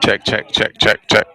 Check, check, check, check, check.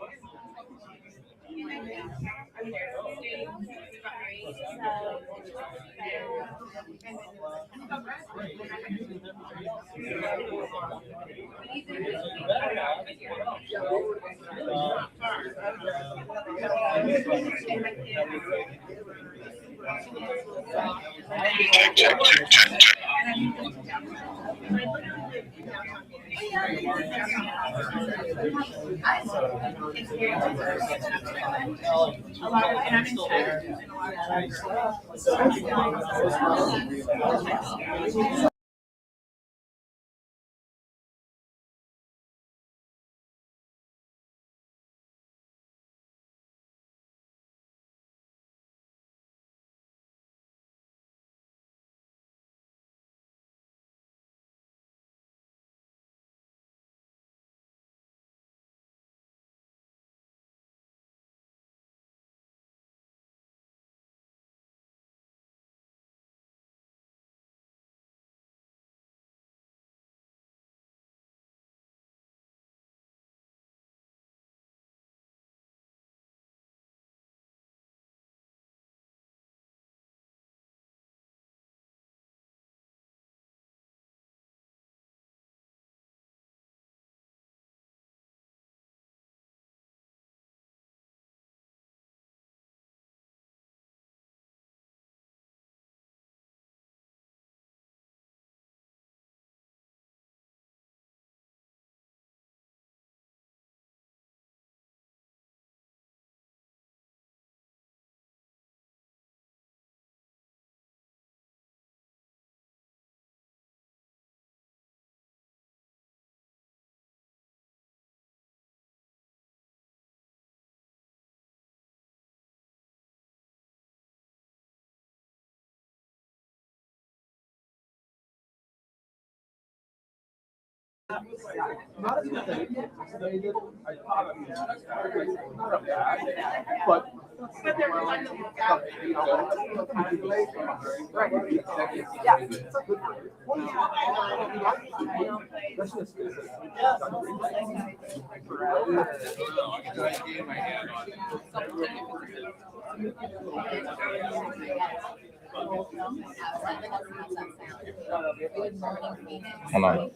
Hold on.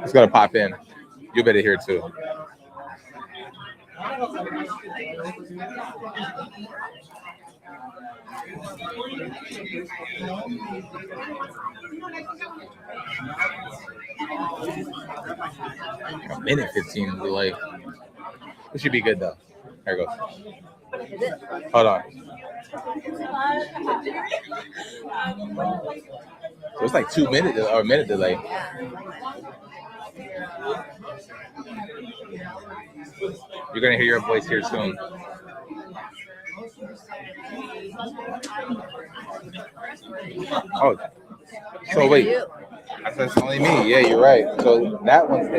It's gonna pop in. You better hear it too. A minute 15 delay. It should be good though. There it goes. Hold on. So it's like 2 minutes or a minute delay. You're gonna hear your voice here soon. Oh, so wait. That's only me. Yeah, you're right. So that one's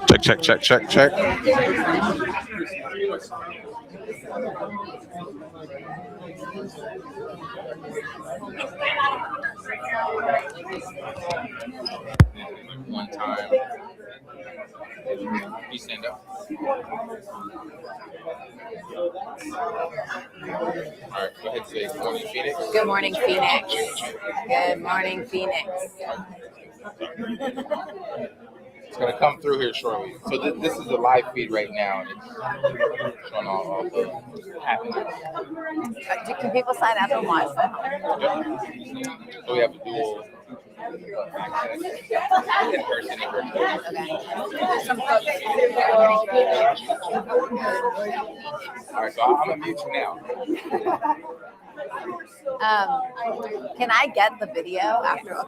Check, check, check, check, check. One time. You stand up. All right, go ahead and say good morning, Phoenix. Good morning, Phoenix. Good morning, Phoenix. It's going to come through here shortly. So this is a live feed right now, and it's showing all the happenings. Can people sign up and watch them? Yep. So we have a dual access, in person and virtual. Okay. Some folks. All right, so I'm going to mute you now. Can I get the video after?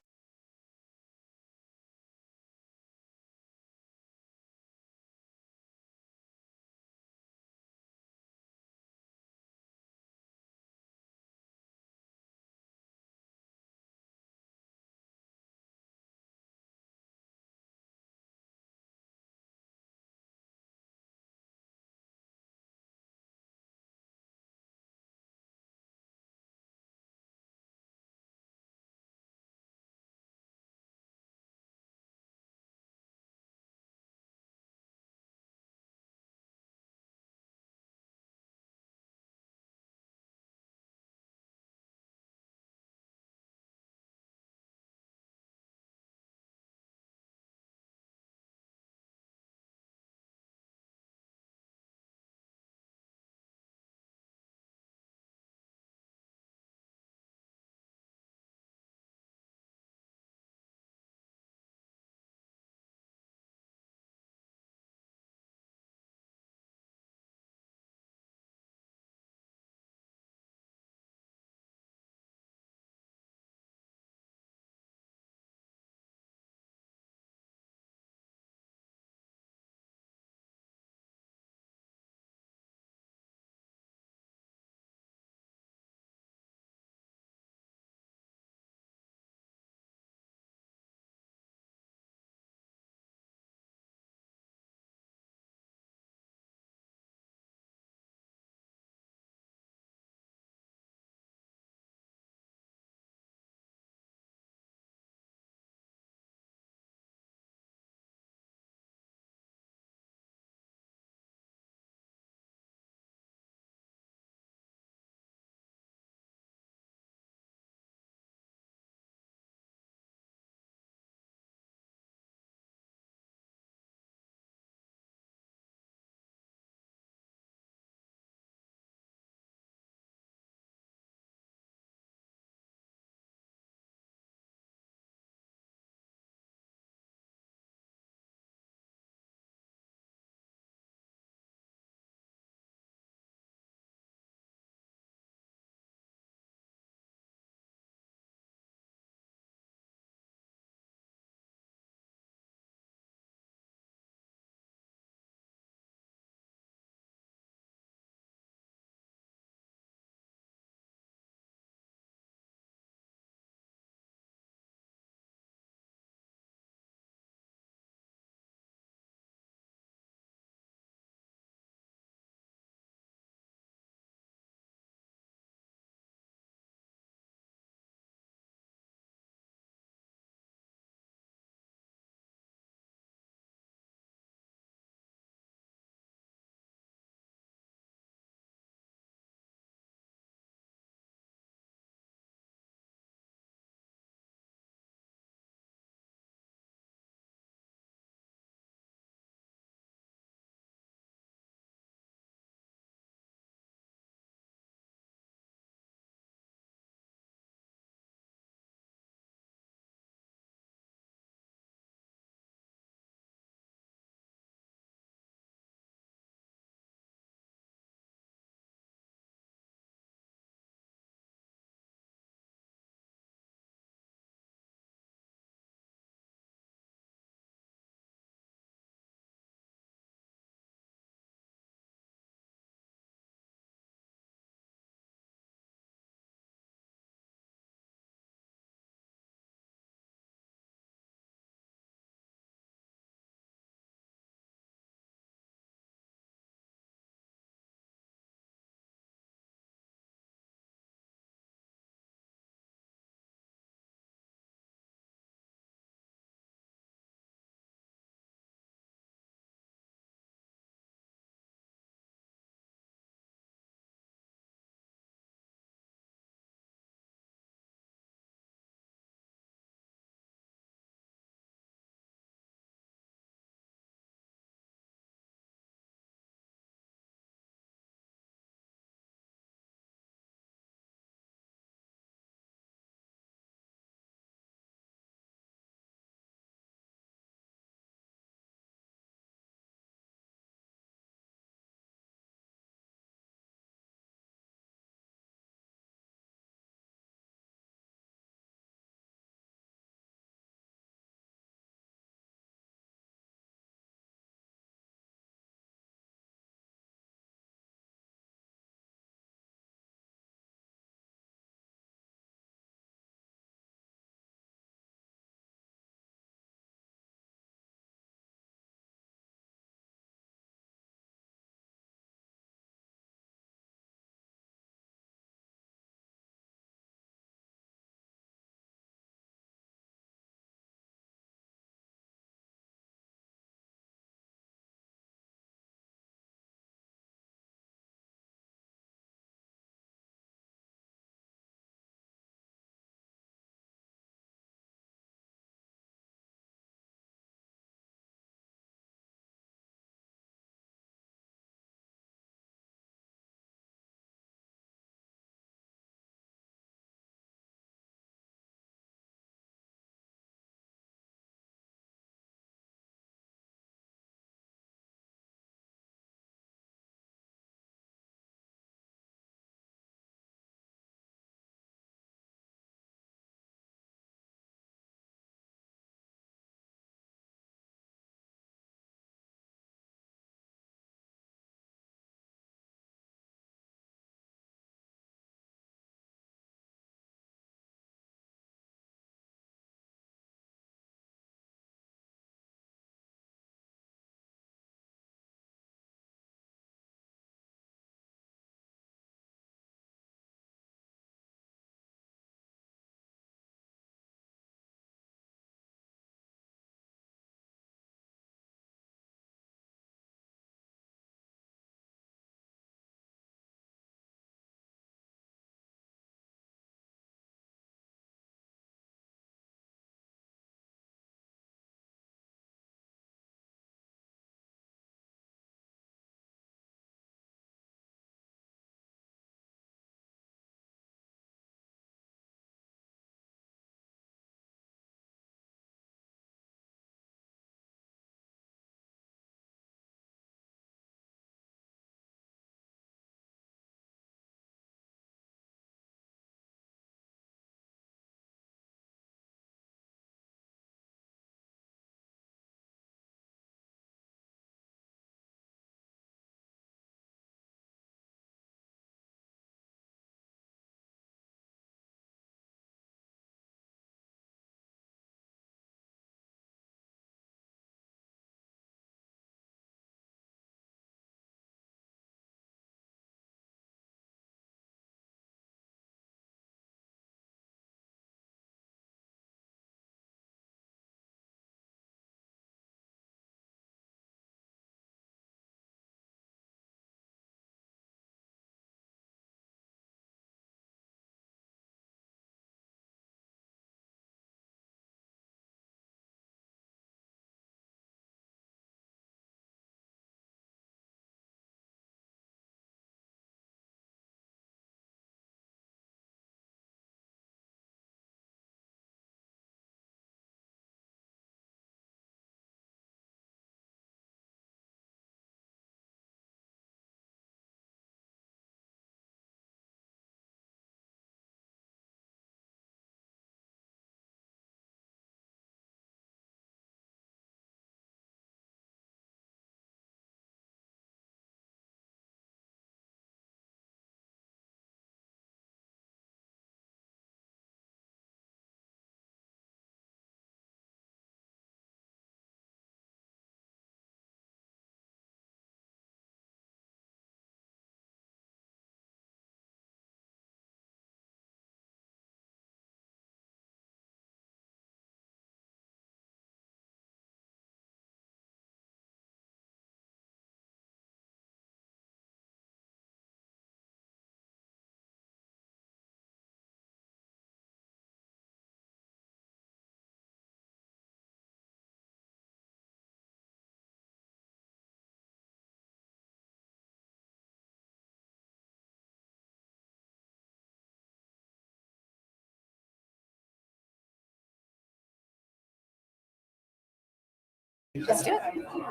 Let's do it.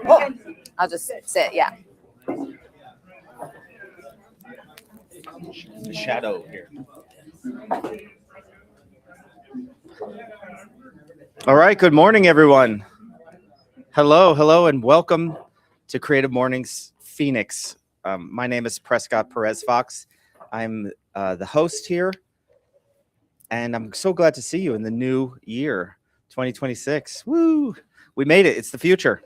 Oh, I'll just sit. Yeah. The shadow here. All right. Good morning, everyone. Hello, and welcome to Creative Mornings Phoenix. My name is Prescott Perez Fox. I'm the host here, and I'm so glad to see you in the new year, 2026. Woo! We made it. It's the future.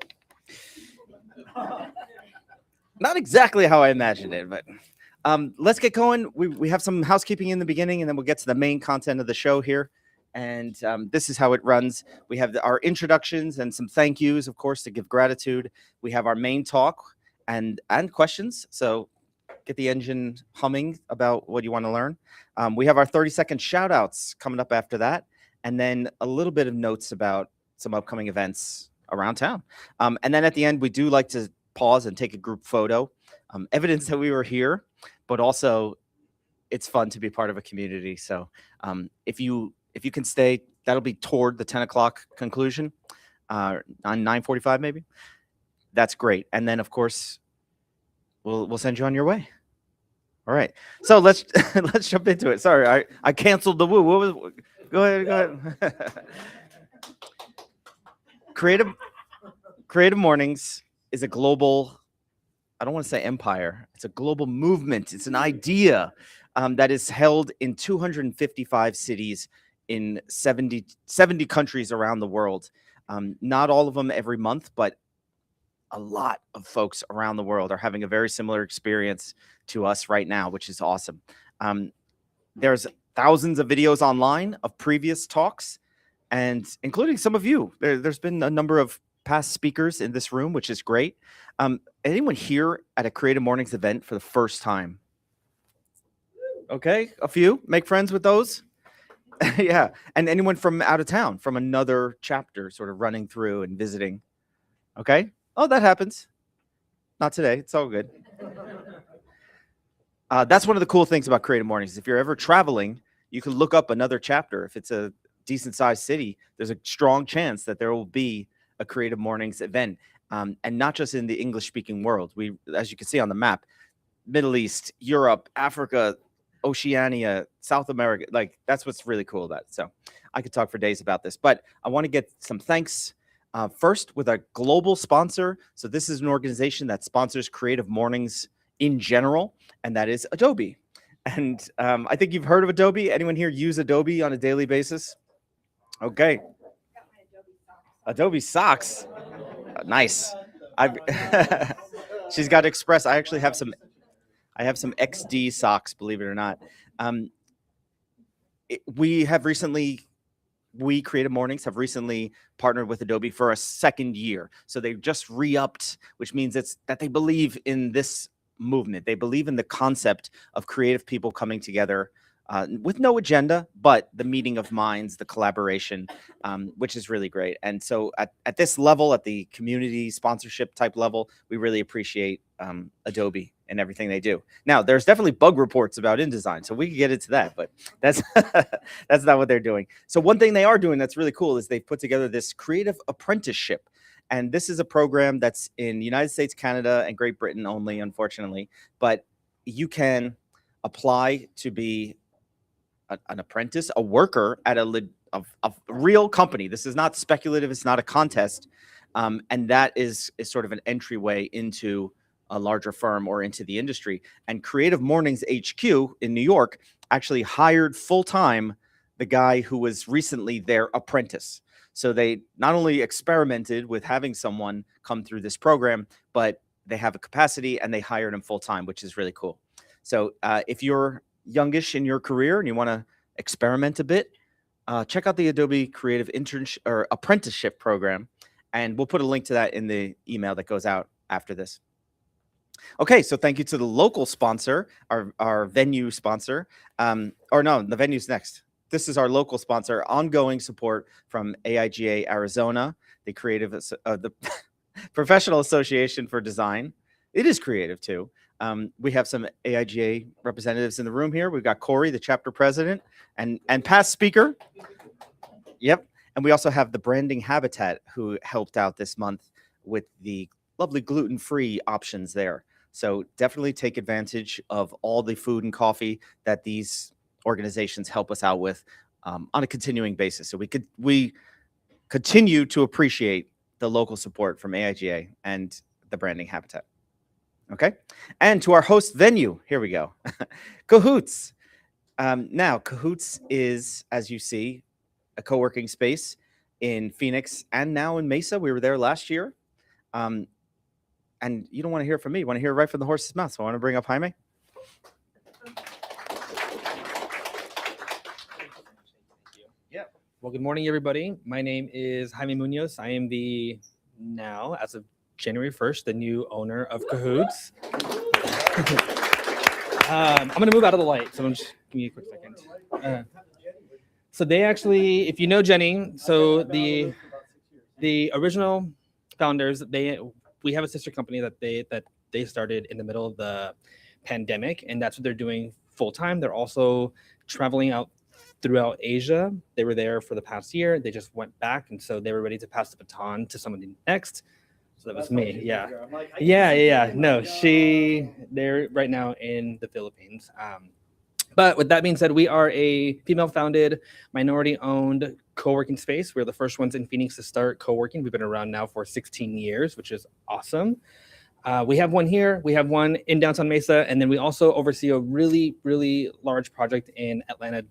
Not exactly how I imagined it, but let's get going. We have some housekeeping in the beginning, and then we'll get to the main content of the show here. And this is how it runs. We have our introductions and some thank yous, of course, to give gratitude. We have our main talk and questions. So get the engine humming about what you want to learn. We have our 30-second shout outs coming up after that. And then a little bit of notes about some upcoming events around town. And then at the end, we do like to pause and take a group photo. Evidence that we were here, but also it's fun to be part of a community. So if you can stay, that'll be toward the 10 o'clock conclusion on 9:45 maybe. That's great. And then, of course, we'll send you on your way. All right. So let's jump into it. Sorry, I canceled the woo. What was? Go ahead. Creative Mornings is a global, I don't want to say empire. It's a global movement. It's an idea that is held in 255 cities in 70 countries around the world. Not all of them every month, but a lot of folks around the world are having a very similar experience to us right now, which is awesome. There's thousands of videos online of previous talks, and including some of you. There's been a number of past speakers in this room, which is great. Anyone here at a Creative Mornings event for the first time? Okay, a few. Make friends with those. Yeah, and anyone from out of town, from another chapter, sort of running through and visiting. Okay. Oh, that happens. Not today. It's all good. That's one of the cool things about Creative Mornings. If you're ever traveling, you can look up another chapter. If it's a decent sized city, there's a strong chance that there will be a Creative Mornings event. And not just in the English speaking world. We, as you can see on the map, Middle East, Europe, Africa, Oceania, South America, like that's what's really cool about it. So I could talk for days about this, but I want to get some thanks first with a global sponsor. So this is an organization that sponsors Creative Mornings in general, and that is Adobe. And I think you've heard of Adobe. Anyone here use Adobe on a daily basis? Okay. Adobe socks. Nice. She's got Express. I actually have some XD socks, believe it or not. We Creative Mornings have recently partnered with Adobe for a second year. So they've just re-upped, which means it's that they believe in this movement. They believe in the concept of creative people coming together with no agenda, but the meeting of minds, the collaboration, which is really great. And so at this level, at the community sponsorship type level, we really appreciate Adobe and everything they do. Now, there's definitely bug reports about InDesign, so we can get into that, but that's that's not what they're doing. So one thing they are doing that's really cool is they've put together this creative apprenticeship. And this is a program that's in the United States, Canada, and Great Britain only, unfortunately. But you can apply to be an apprentice, a worker at a real company. This is not speculative. It's not a contest. And that is sort of an entryway into a larger firm or into the industry. And Creative Mornings HQ in New York actually hired full-time the guy who was recently their apprentice. So they not only experimented with having someone come through this program, but they have a capacity and they hired him full-time, which is really cool. So if you're youngish in your career and you want to experiment a bit, check out the Adobe Creative Internship or Apprenticeship Program, and we'll put a link to that in the email that goes out after this. Okay, so thank you to the local sponsor, our venue sponsor, or no, the venue's next. This is our local sponsor, ongoing support from AIGA Arizona, the Professional Association for Design. It is creative too. We have some AIGA representatives in the room here. We've got Corey, the chapter president, and past speaker. Yep. And we also have the Branding Habitat, who helped out this month with the lovely gluten-free options there. So definitely take advantage of all the food and coffee that these organizations help us out with on a continuing basis. So we continue to appreciate the local support from AIGA and the Branding Habitat. Okay. And to our host venue, here we go. Co+Hoots. Now, Co+Hoots is, as you see, a co-working space in Phoenix and now in Mesa. We were there last year. And you don't want to hear from me. You want to hear right from the horse's mouth. So I want to bring up Jaime. Yeah. Well, good morning, everybody. My name is Jaime Munoz. I am now, as of January 1st, the new owner of Co+Hoots. I'm going to move out of the light, so just give me a quick second. So they actually, if you know Jenny, so the original founders, we have a sister company that they started in the middle of the pandemic, and that's what they're doing full time. They're also traveling out throughout Asia. They were there for the past year. They just went back, and so they were ready to pass the baton to somebody next. So that was me. Yeah. No, they're right now in the Philippines. But with that being said, we are a female-founded, minority-owned co-working space. We're the first ones in Phoenix to start co-working. We've been around now for 16 years, which is awesome. We have one here. We have one in downtown Mesa. And then we also oversee a really, really large project in Atlanta,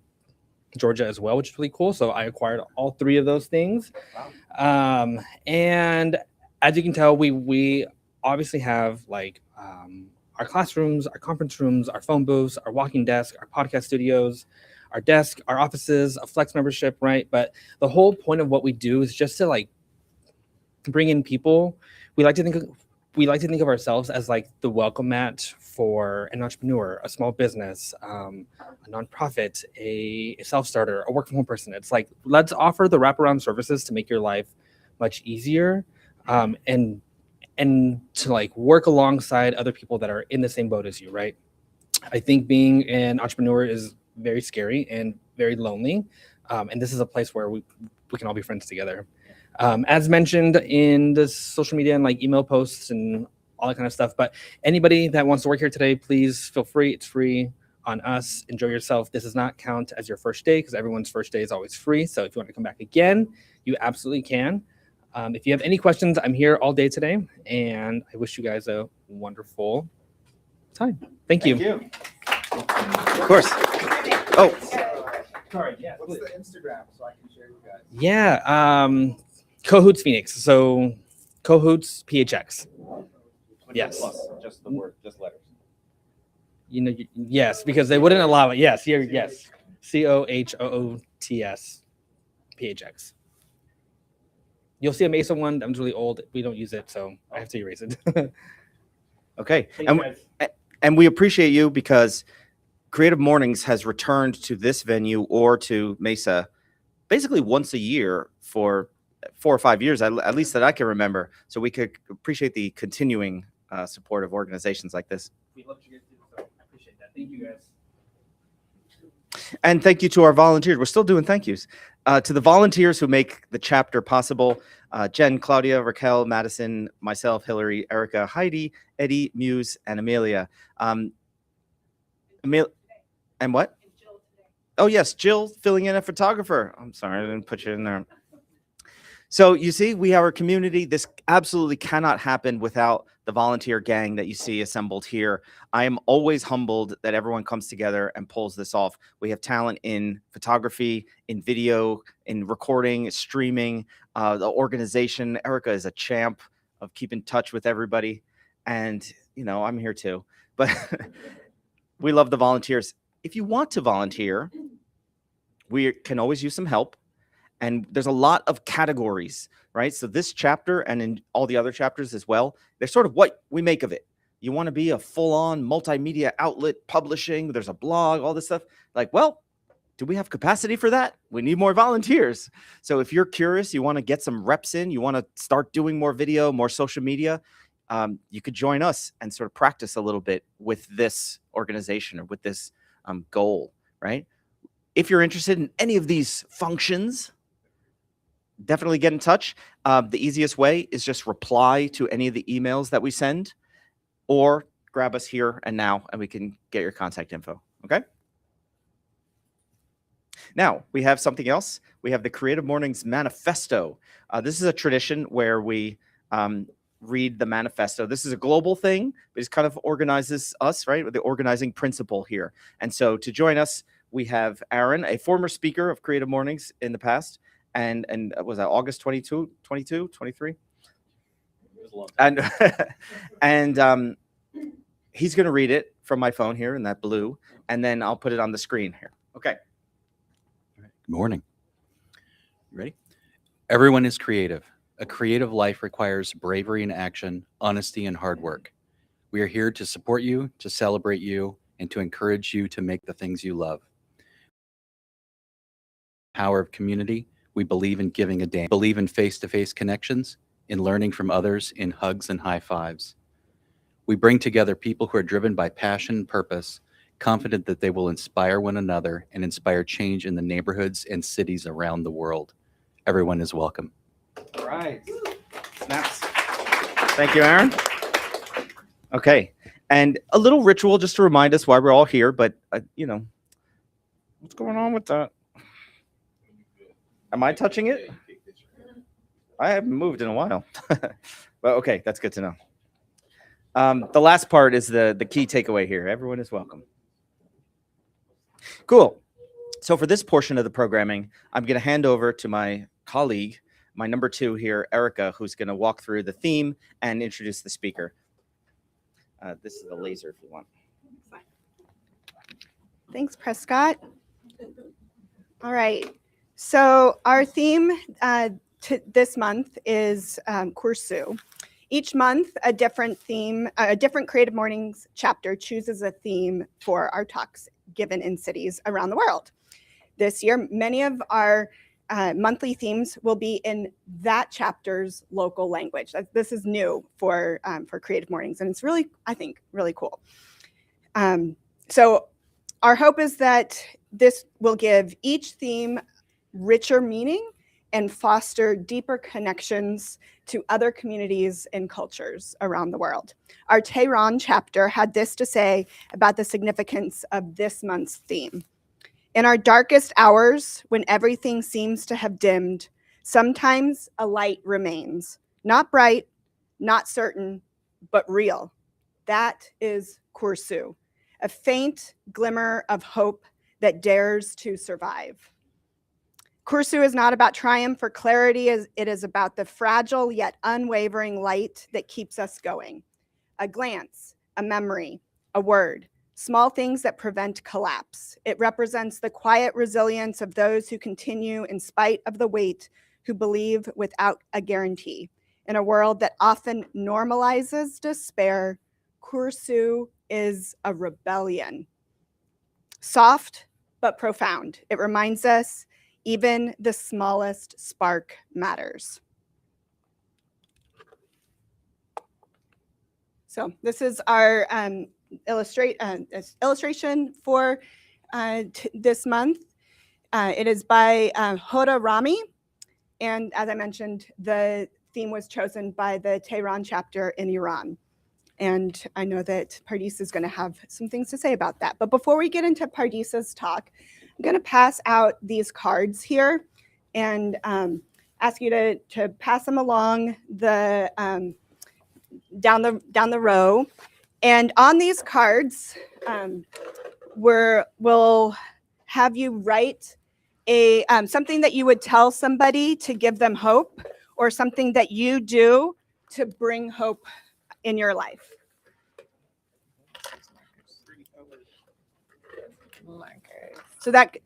Georgia as well, which is really cool. So I acquired all three of those things. Wow. And as you can tell, we obviously have like our classrooms, our conference rooms, our phone booths, our walking desk, our podcast studios, our desk, our offices, a flex membership, right? But the whole point of what we do is just to like bring in people. We like to think of ourselves as like the welcome mat for an entrepreneur, a small business, a nonprofit, a self-starter, a work from home person. It's like, let's offer the wraparound services to make your life much easier. And to like work alongside other people that are in the same boat as you, right? I think being an entrepreneur is very scary and very lonely. And this is a place where we can all be friends together. As mentioned in the social media and like email posts and all that kind of stuff. But anybody that wants to work here today, please feel free. It's free on us. Enjoy yourself. This does not count as your first day because everyone's first day is always free. So if you want to come back again, you absolutely can. If you have any questions, I'm here all day today, and I wish you guys a wonderful time. Thank you. Of course. Oh, sorry. Yeah. What's the Instagram so I can share with you guys? Yeah. Co+Hoots Phoenix. So Co+Hoots PHX. Yes. Just the word, just letters. You know, yes, because they wouldn't allow it. Yes. Here. Yes. COHOOTS PHX. You'll see a Mesa one. That one's really old. We don't use it, so I have to erase it. Okay. And we appreciate you because Creative Mornings has returned to this venue or to Mesa basically once a year for 4 or 5 years, at least that I can remember. So we could appreciate the continuing support of organizations like this. We love you guys too, so I appreciate that. Thank you guys. And thank you to our volunteers. We're still doing thank yous. To the volunteers who make the chapter possible, Jen, Claudia, Raquel, Madison, myself, Hillary, Erica, Heidi, Eddie, Muse, and Amelia. And what? Oh, yes, Jill filling in a photographer. I'm sorry, I didn't put you in there. So you see, we have our community. This absolutely cannot happen without the volunteer gang that you see assembled here. I am always humbled that everyone comes together and pulls this off. We have talent in photography, in video, in recording, streaming, the organization. Erica is a champ of keeping in touch with everybody. And, you know, I'm here too. But we love the volunteers. If you want to volunteer, we can always use some help. And there's a lot of categories, right? So this chapter and in all the other chapters as well, they're sort of what we make of it. You want to be a full-on multimedia outlet publishing, there's a blog, all this stuff. Like, well, do we have capacity for that? We need more volunteers. So if you're curious, you want to get some reps in, you want to start doing more video, more social media, you could join us and sort of practice a little bit with this organization or with this goal, right? If you're interested in any of these functions, definitely get in touch. The easiest way is just reply to any of the emails that we send, or grab us here and now, and we can get your contact info. Okay. Now we have something else. We have the Creative Mornings Manifesto. This is a tradition where we read the manifesto. This is a global thing, but it kind of organizes us, right? With the organizing principle here. And so to join us, we have Aaron, a former speaker of Creative Mornings in the past, and was that August 22, 23? And and he's going to read it from my phone here in that blue, and then I'll put it on the screen here. Okay. Good morning. You ready? Everyone is creative. A creative life requires bravery and action, honesty and hard work. We are here to support you, to celebrate you, and to encourage you to make the things you love. Power of community. We believe in giving a damn. Believe in face-to-face connections, in learning from others, in hugs and high fives. We bring together people who are driven by passion and purpose, confident that they will inspire one another and inspire change in the neighborhoods and cities around the world. Everyone is welcome. All right. Snaps. Thank you, Aaron. Okay. And a little ritual just to remind us why we're all here, but, what's going on with that? Am I touching it? I haven't moved in a while. But okay, that's good to know. The last part is the key takeaway here. Everyone is welcome. Cool. So for this portion of the programming, I'm going to hand over to my colleague, my number 2 here, Erica, who's going to walk through the theme and introduce the speaker. This is the laser if you want. Thanks, Prescott. All right. So our theme this month is Koorsoo. Each month, a different theme, a different Creative Mornings chapter chooses a theme for our talks given in cities around the world. This year, many of our monthly themes will be in that chapter's local language. This is new for Creative Mornings, and it's really, I think, really cool. So our hope is that this will give each theme richer meaning and foster deeper connections to other communities and cultures around the world. Our Tehran chapter had this to say about the significance of this month's theme. In our darkest hours, when everything seems to have dimmed, sometimes a light remains. Not bright, not certain, but real. That is Koorsoo, a faint glimmer of hope that dares to survive. Koorsoo is not about triumph or clarity. It is about the fragile yet unwavering light that keeps us going. A glance, a memory, a word, small things that prevent collapse. It represents the quiet resilience of those who continue in spite of the weight, who believe without a guarantee. In a world that often normalizes despair, Koorsoo is a rebellion. Soft but profound. It reminds us even the smallest spark matters. So this is our illustration for this month. It is by Hoda Rami, and as I mentioned, the theme was chosen by the Tehran chapter in Iran. And I know that Pardis is going to have some things to say about that. But before we get into Pardis's talk, I'm going to pass out these cards here and ask you to pass them along the down the row. And on these cards, we'll have you write something that you would tell somebody to give them hope, or something that you do to bring hope in your life. So that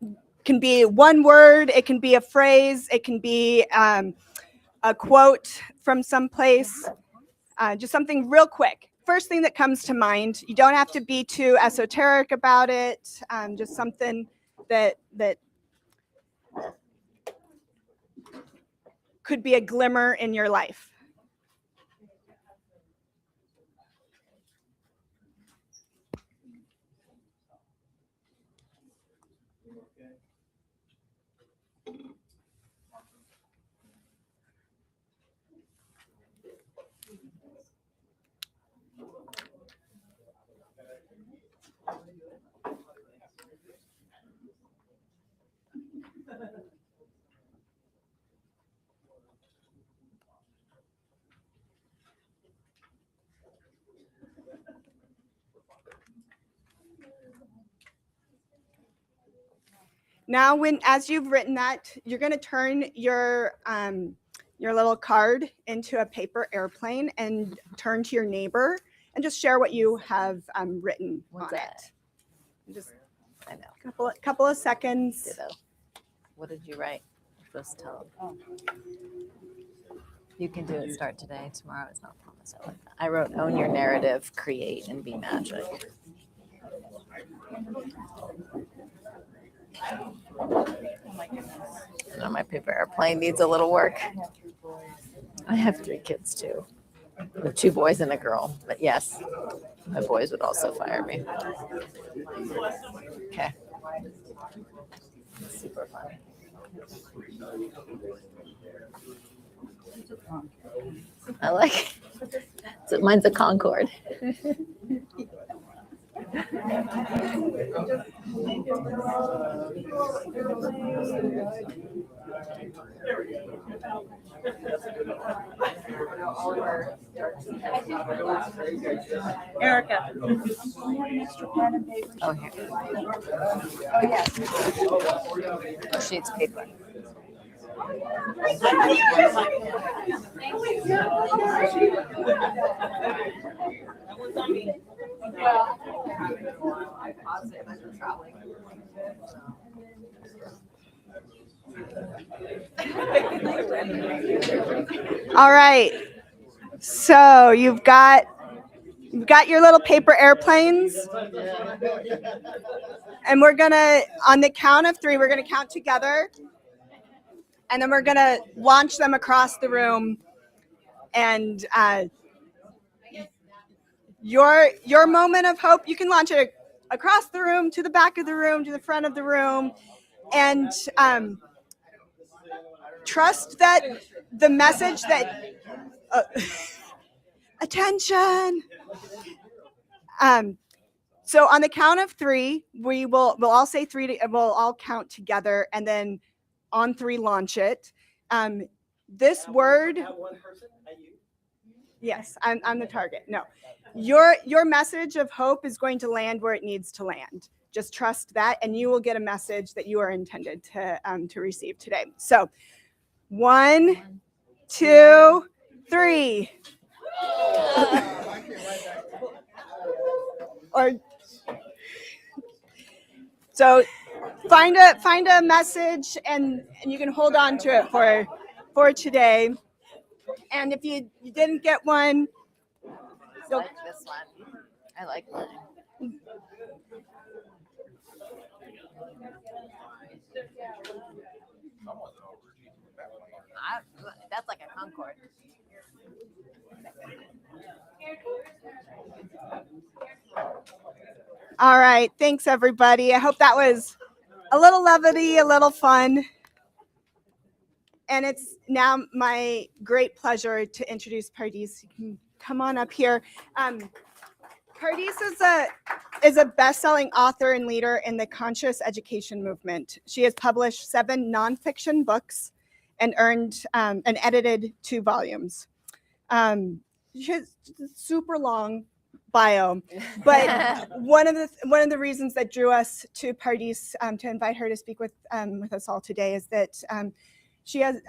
can be one word, it can be a phrase, it can be a quote from someplace, just something real quick. First thing that comes to mind. You don't have to be too esoteric about it, just something that could be a glimmer in your life. Now, as you've written that, you're going to turn your little card into a paper airplane and turn to your neighbor and just share what you have written What's on that? it. Just I know. couple of seconds. Ditto. What did you write? You're supposed to tell them. You can do it. Start today. Tomorrow is not promised. I like that. I wrote, own your narrative, create, and be magic. I know my paper airplane needs a little work. I have 3 kids too. I have 2 boys and a girl, but yes, my boys would also fire me. Okay. Super funny. I like it. So mine's a Concorde. Erica. Oh, here. Oh, yes. Oh, sheets of paper. All right. So you've got your little paper airplanes. And we're going to, on the count of 3, we're going to count together. And then we're going to launch them across the room. And your moment of hope, you can launch it across the room, to the back of the room, to the front of the room. And trust that the message that attention. So on the count of 3, we'll all say 3. We'll all count together, and then on 3 launch it. This word. Yes, I'm the target. No, your message of hope is going to land where it needs to land. Just trust that, and you will get a message that you are intended to receive today. So, 1, 2, 3. Or so find a message and you can hold on to it for today. And if you didn't get one, I like this one. I like mine. That's like a Concorde. All right. Thanks, everybody. I hope that was a little levity, a little fun. And it's now my great pleasure to introduce Pardis. You can come on up here. Pardis is a best-selling author and leader in the conscious education movement. She has published 7 nonfiction books and earned and edited 2 volumes. She has a super long bio, but one of the reasons that drew us to Pardis to invite her to speak with us all today is that she has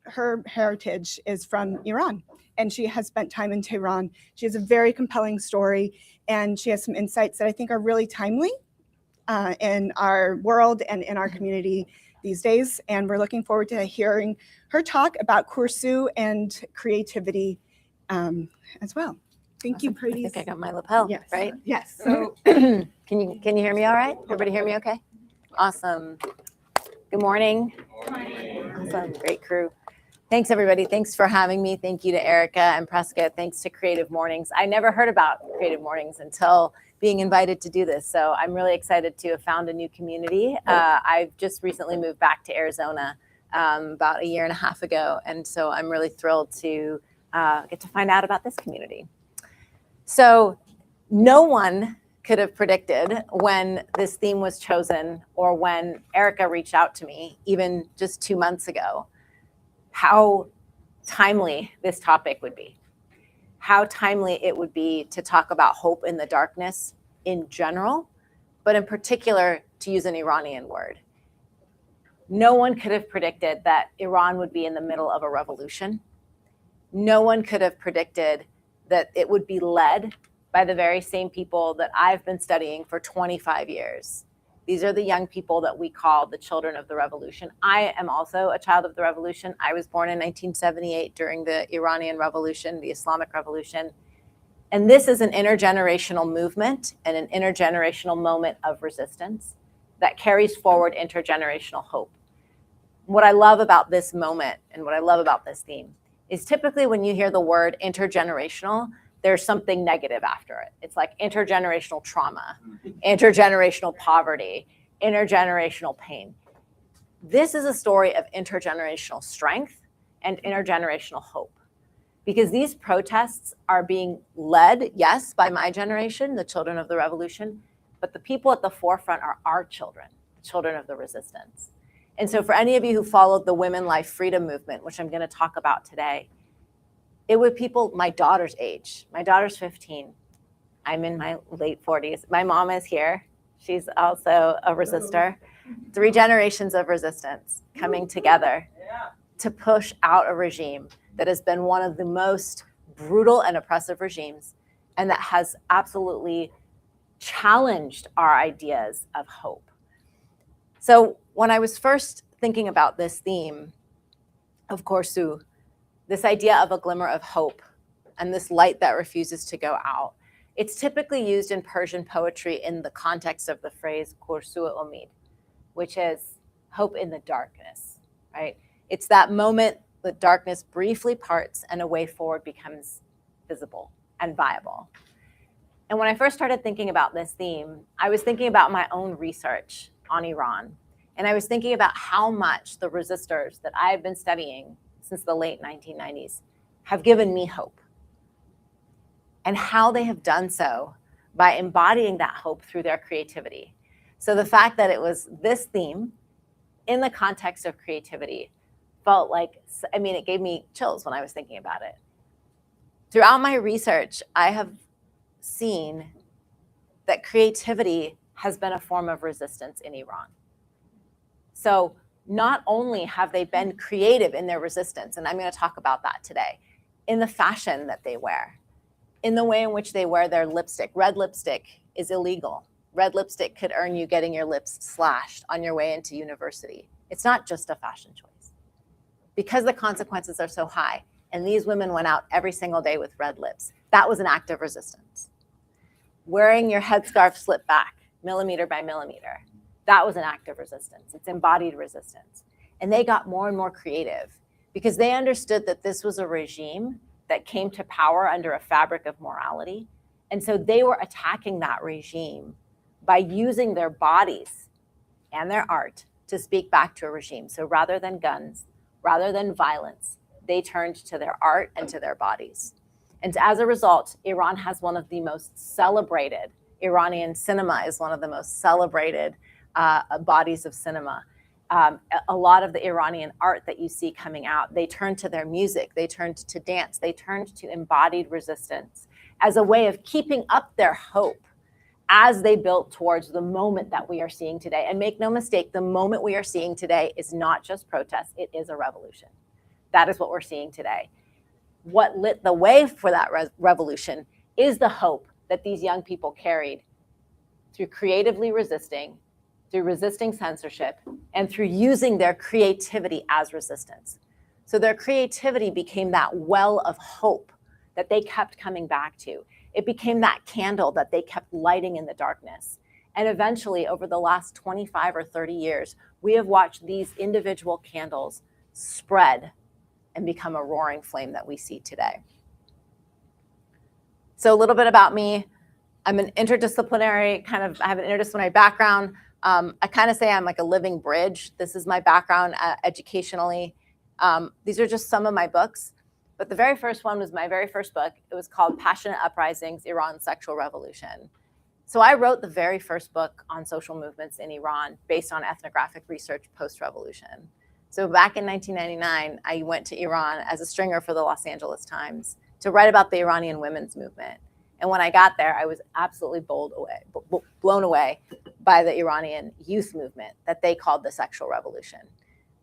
her heritage is from Iran, and she has spent time in Tehran. She has a very compelling story, and she has some insights that I think are really timely in our world and in our community these days. And we're looking forward to hearing her talk about Koorsoo and creativity as well. Thank you, Pardis. I think I got my lapel, Yes. right? Yes. So Can you hear me all right? Everybody hear me okay? Awesome. Good morning. Awesome. Great crew. Thanks, everybody. Thanks for having me. Thank you to Erica and Prescott. Thanks to Creative Mornings. I never heard about Creative Mornings until being invited to do this. So I'm really excited to have found a new community. I've just recently moved back to Arizona about 1.5 years ago. And so I'm really thrilled to get to find out about this community. So no one could have predicted when this theme was chosen or when Erica reached out to me, even just 2 months ago, how timely this topic would be, how timely it would be to talk about hope in the darkness in general, but in particular, to use an Iranian word. No one could have predicted that Iran would be in the middle of a revolution. No one could have predicted that it would be led by the very same people that I've been studying for 25 years. These are the young people that we call the children of the revolution. I am also a child of the revolution. I was born in 1978 during the Iranian Revolution, the Islamic Revolution. And this is an intergenerational movement and an intergenerational moment of resistance that carries forward intergenerational hope. What I love about this moment and what I love about this theme is typically when you hear the word intergenerational, there's something negative after it. It's like intergenerational trauma, intergenerational poverty, intergenerational pain. This is a story of intergenerational strength and intergenerational hope. Because these protests are being led, yes, by my generation, the children of the revolution, but the people at the forefront are our children, the children of the resistance. And so for any of you who followed the Women Life Freedom Movement, which I'm going to talk about today, it would people my daughter's age. My daughter's 15. I'm in my late 40s. My mom is here. She's also a resistor. 3 generations of resistance coming together to push out a regime that has been one of the most brutal and oppressive regimes, and that has absolutely challenged our ideas of hope. So when I was first thinking about this theme of Koorsoo, this idea of a glimmer of hope and this light that refuses to go out, it's typically used in Persian poetry in the context of the phrase Koorsoo umid, which is hope in the darkness, right? It's that moment the darkness briefly parts and a way forward becomes visible and viable. And when I first started thinking about this theme, I was thinking about my own research on Iran. And I was thinking about how much the resistors that I've been studying since the late 1990s have given me hope. And how they have done so by embodying that hope through their creativity. So the fact that it was this theme in the context of creativity felt like, I mean, it gave me chills when I was thinking about it. Throughout my research, I have seen that creativity has been a form of resistance in Iran. So not only have they been creative in their resistance, and I'm going to talk about that today, in the fashion that they wear, in the way in which they wear their lipstick. Red lipstick is illegal. Red lipstick could earn you getting your lips slashed on your way into university. It's not just a fashion choice. Because the consequences are so high, and these women went out every single day with red lips, that was an act of resistance. Wearing your headscarf slipped back, millimeter by millimeter, that was an act of resistance. It's embodied resistance. And they got more and more creative because they understood that this was a regime that came to power under a fabric of morality. And so they were attacking that regime by using their bodies and their art to speak back to a regime. So rather than guns, rather than violence, they turned to their art and to their bodies. And as a result, Iran has one of the most celebrated, Iranian cinema is one of the most celebrated bodies of cinema. A lot of the Iranian art that you see coming out, they turned to their music, they turned to dance, they turned to embodied resistance as a way of keeping up their hope as they built towards the moment that we are seeing today. And make no mistake, the moment we are seeing today is not just protest, it is a revolution. That is what we're seeing today. What lit the way for that revolution is the hope that these young people carried through creatively resisting, through resisting censorship, and through using their creativity as resistance. So their creativity became that well of hope that they kept coming back to. It became that candle that they kept lighting in the darkness. And eventually, over the last 25 or 30 years, we have watched these individual candles spread and become a roaring flame that we see today. So a little bit about me. I'm an interdisciplinary, I have an interdisciplinary background. I kind of say I'm like a living bridge. This is my background educationally. These are just some of my books. But the very first one was my very first book. It was called Passionate Uprisings, Iran's Sexual Revolution. So I wrote the very first book on social movements in Iran based on ethnographic research post-revolution. So back in 1999, I went to Iran as a stringer for the Los Angeles Times to write about the Iranian women's movement. And when I got there, I was absolutely blown away by the Iranian youth movement that they called the sexual revolution.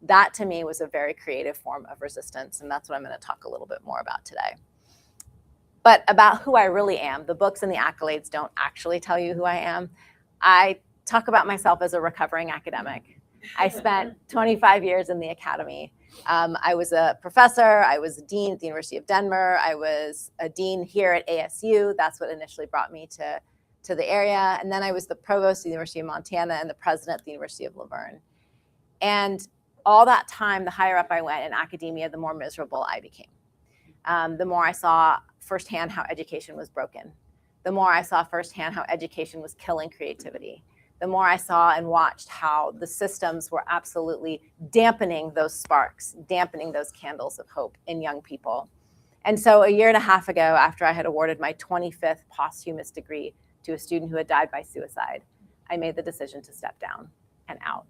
That to me was a very creative form of resistance, and that's what I'm going to talk a little bit more about today. But about who I really am, the books and the accolades don't actually tell you who I am. I talk about myself as a recovering academic. I spent 25 years in the academy. I was a professor, I was a dean at the University of Denver, I was a dean here at ASU. That's what initially brought me to the area. And then I was the provost of the University of Montana and the president at the University of Laverne. And all that time, the higher up I went in academia, the more miserable I became. The more I saw firsthand how education was broken. The more I saw firsthand how education was killing creativity. The more I saw and watched how the systems were absolutely dampening those sparks, dampening those candles of hope in young people. And so a year and a half ago, after I had awarded my 25th posthumous degree to a student who had died by suicide, I made the decision to step down and out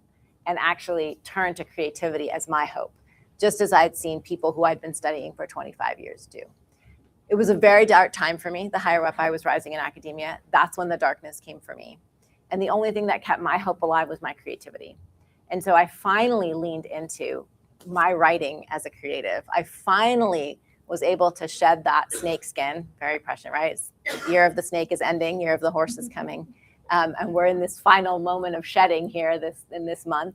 and actually turn to creativity as my hope, just as I'd seen people who I'd been studying for 25 years do. It was a very dark time for me. The higher up I was rising in academia, that's when the darkness came for me. And the only thing that kept my hope alive was my creativity. And so I finally leaned into my writing as a creative. I finally was able to shed that snake skin, very prescient, right? Year of the snake is ending, year of the horse is coming. And we're in this final moment of shedding here in this month.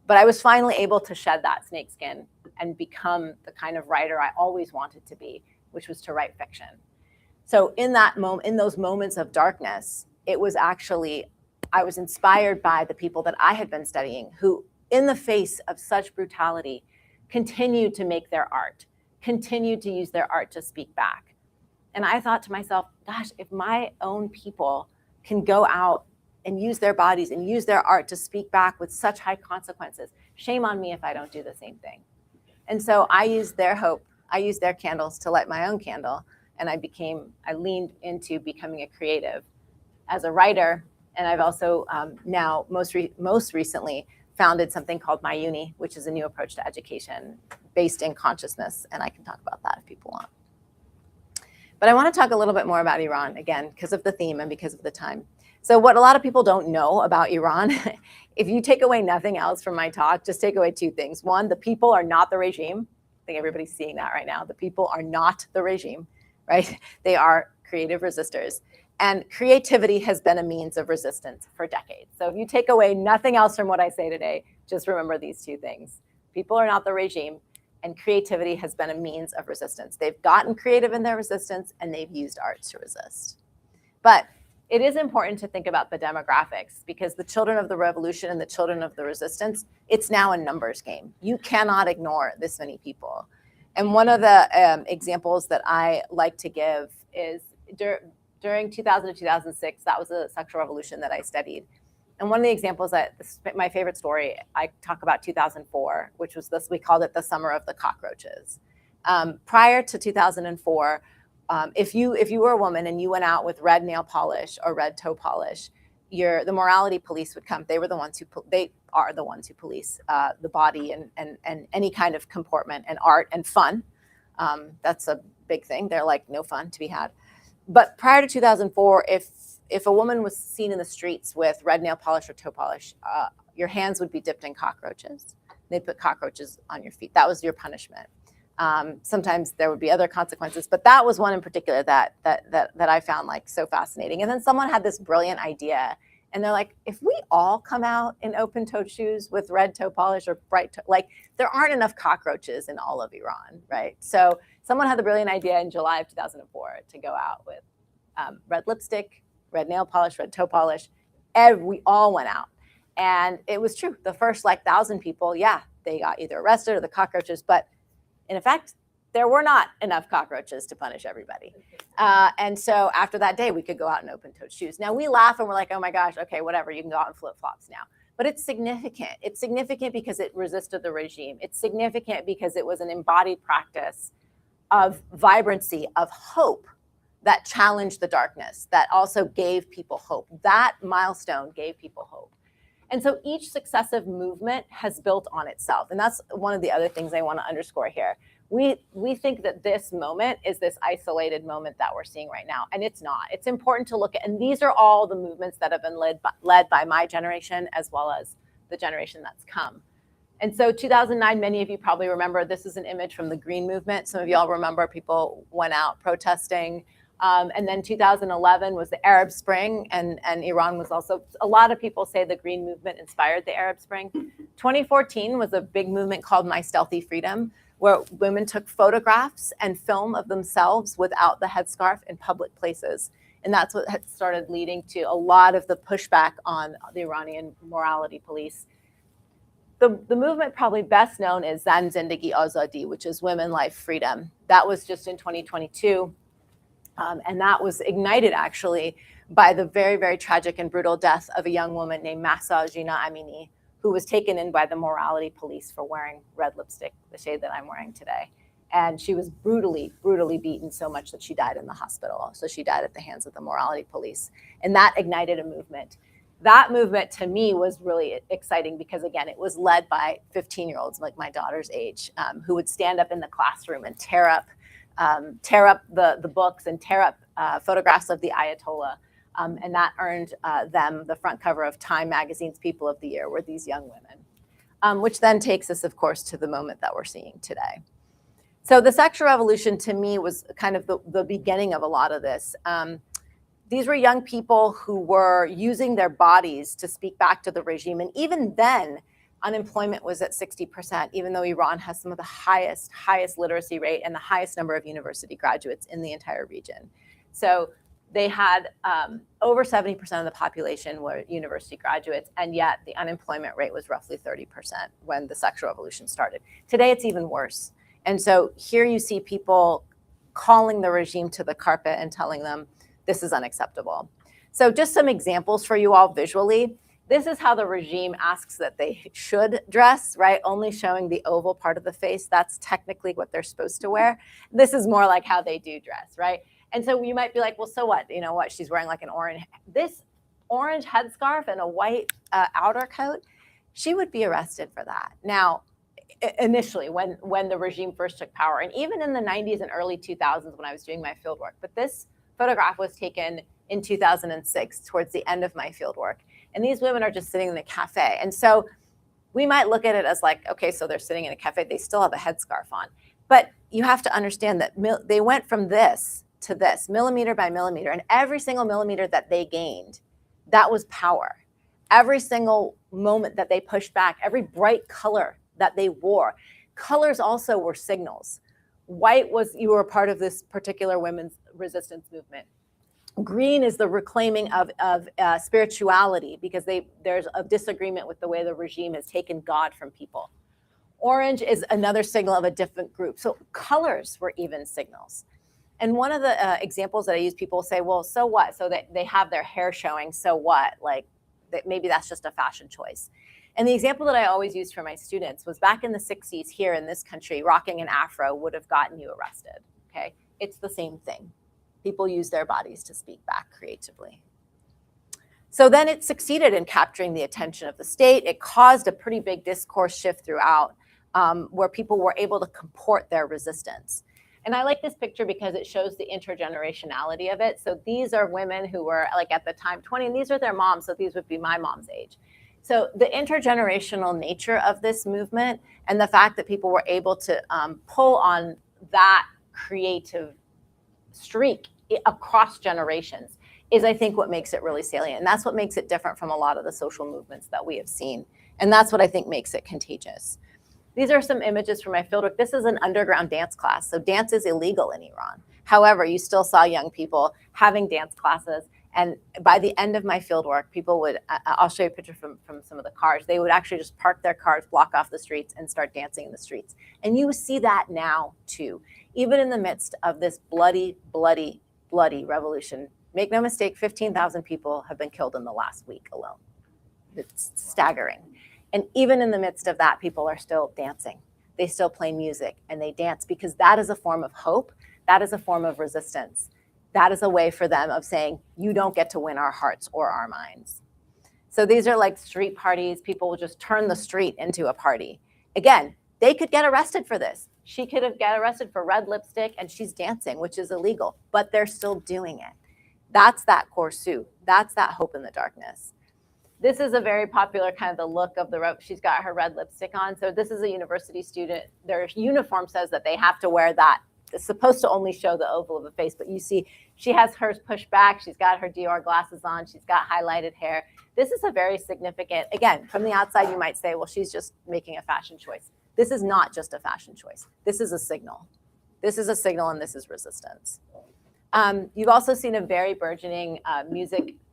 But I was finally able to shed that snake skin and become the kind of writer I always wanted to be, which was to write fiction. So in those moments of darkness, it was actually, I was inspired by the people that I had been studying who, in the face of such brutality, continued to make their art, continued to use their art to speak back. And I thought to myself, gosh, if my own people can go out and use their bodies and use their art to speak back with such high consequences, shame on me if I don't do the same thing. And so I used their hope, I used their candles to light my own candle, and I leaned into becoming a creative as a writer. And I've also now most recently founded something called My Uni, which is a new approach to education based in consciousness. And I can talk about that if people want. But I want to talk a little bit more about Iran, again, because of the theme and because of the time. So what a lot of people don't know about Iran, if you take away nothing else from my talk, just take away two things. One, the people are not the regime. I think everybody's seeing that right now. The people are not the regime, right? They are creative resistors. And creativity has been a means of resistance for decades. So if you take away nothing else from what I say today, just remember these two things. People are not the regime, and creativity has been a means of resistance. They've gotten creative in their resistance, and they've used arts to resist. But it is important to think about the demographics, because the children of the revolution and the children of the resistance, it's now a numbers game. You cannot ignore this many people. And one of the examples that I like to give is during 2000 to 2006, that was a sexual revolution that I studied. And one of the examples my favorite story, I talk about 2004, which was this, we called it the summer of the cockroaches. Prior to 2004, if you were a woman and you went out with red nail polish or red toe polish, the morality police would come. They are the ones who police the body and any kind of comportment and art and fun. That's a big thing. They're like, no fun to be had. But prior to 2004, if a woman was seen in the streets with red nail polish or toe polish, your hands would be dipped in cockroaches. They'd put cockroaches on your feet. That was your punishment. Sometimes there would be other consequences, but that was one in particular that I found like so fascinating. And then someone had this brilliant idea, and they're like, if we all come out in open-toed shoes with red toe polish or bright toe, like there aren't enough cockroaches in all of Iran, right? So someone had the brilliant idea in July of 2004 to go out with red lipstick, red nail polish, red toe polish. We all went out. And it was true. The first 1,000 people, yeah, they got either arrested or the cockroaches. But in effect, there were not enough cockroaches to punish everybody. And so after that day, we could go out in open-toed shoes. Now we laugh and we're like, oh my gosh, okay, whatever, you can go out in flip-flops now. But it's significant. It's significant because it resisted the regime. It's significant because it was an embodied practice of vibrancy, of hope, that challenged the darkness, that also gave people hope. That milestone gave people hope. And so each successive movement has built on itself. And that's one of the other things I want to underscore here. We think that this moment is this isolated moment that we're seeing right now, and it's not. It's important to look at, and these are all the movements that have been led by my generation as well as the generation that's come. And so 2009, many of you probably remember, this is an image from the Green Movement. Some of y'all remember people went out protesting. And then 2011 was the Arab Spring, and Iran was also, a lot of people say the Green Movement inspired the Arab Spring. 2014 was a big movement called My Stealthy Freedom, where women took photographs and film of themselves without the headscarf in public places. And that's what had started leading to a lot of the pushback on the Iranian morality police. The movement probably best known is Zan Zindagi Azadi, which is Women, Life, Freedom. That was just in 2022. And that was ignited actually by the very, very tragic and brutal death of a young woman named Mahsa Jina Amini, who was taken in by the morality police for wearing red lipstick, the shade that I'm wearing today. And she was brutally, brutally beaten so much that she died in the hospital. So she died at the hands of the morality police. And that ignited a movement. That movement to me was really exciting because, again, it was led by 15-year-olds like my daughter's age, who would stand up in the classroom and tear up the books and tear up photographs of the Ayatollah. And that earned them the front cover of Time Magazine's People of the Year, were these young women, which then takes us, of course, to the moment that we're seeing today. So the sexual revolution, to me, was kind of the beginning of a lot of this. These were young people who were using their bodies to speak back to the regime. And even then, unemployment was at 60%, even though Iran has some of the highest literacy rate and the highest number of university graduates in the entire region. So they had over 70% of the population were university graduates, and yet the unemployment rate was roughly 30% when the sexual revolution started. Today, it's even worse. And so here you see people calling the regime to the carpet and telling them this is unacceptable. So just some examples for you all visually. This is how the regime asks that they should dress, right? Only showing the oval part of the face. That's technically what they're supposed to wear. This is more like how they do dress, right? And so you might be like, well, so what? You know what? She's wearing like an orange, this orange headscarf and a white outer coat. She would be arrested for that. Now, initially, when the regime first took power, and even in the 90s and early 2000s when I was doing my fieldwork. But this photograph was taken in 2006, towards the end of my fieldwork. And these women are just sitting in a cafe. And so we might look at it as like, okay, so they're sitting in a cafe, they still have a headscarf on. But you have to understand that they went from this to this, millimeter by millimeter, and every single millimeter that they gained, that was power. Every single moment that they pushed back, every bright color that they wore, colors also were signals. White was, you were a part of this particular women's resistance movement. Green is the reclaiming of spirituality, because there's a disagreement with the way the regime has taken God from people. Orange is another signal of a different group. So colors were even signals. And one of the examples that I use, people say, well, so what? So they have their hair showing, so what? Like, maybe that's just a fashion choice. And the example that I always use for my students was back in the 60s here in this country, rocking an afro would have gotten you arrested, okay? It's the same thing. People use their bodies to speak back creatively. So then it succeeded in capturing the attention of the state. It caused a pretty big discourse shift throughout, where people were able to comport their resistance. And I like this picture because it shows the intergenerationality of it. So these are women who were, like, at the time 20, and these are their moms, so these would be my mom's age. So the intergenerational nature of this movement and the fact that people were able to pull on that creative streak across generations is, I think, what makes it really salient. And that's what makes it different from a lot of the social movements that we have seen. And that's what I think makes it contagious. These are some images from my fieldwork. This is an underground dance class. So dance is illegal in Iran. However, you still saw young people having dance classes. And by the end of my fieldwork, people would, I'll show you a picture from some of the cars. They would actually just park their cars, block off the streets, and start dancing in the streets. And you see that now, too. Even in the midst of this bloody, bloody, bloody revolution. Make no mistake, 15,000 people have been killed in the last week alone. It's staggering. And even in the midst of that, people are still dancing. They still play music and they dance, because that is a form of hope. That is a form of resistance. That is a way for them of saying, you don't get to win our hearts or our minds. So these are like street parties. People will just turn the street into a party. Again, they could get arrested for this. She could have got arrested for red lipstick and she's dancing, which is illegal, but they're still doing it. That's that Koorsoo. That's that hope in the darkness. This is a very popular kind of the look of the rope. She's got her red lipstick on. So this is a university student. Their uniform says that they have to wear that. It's supposed to only show the oval of the face, but you see she has hers pushed back. She's got her Dior glasses on. She's got highlighted hair. This is a very significant, again, from the outside, you might say, well, she's just making a fashion choice. This is not just a fashion choice. This is a signal. This is a signal and this is resistance. You've also seen a very burgeoning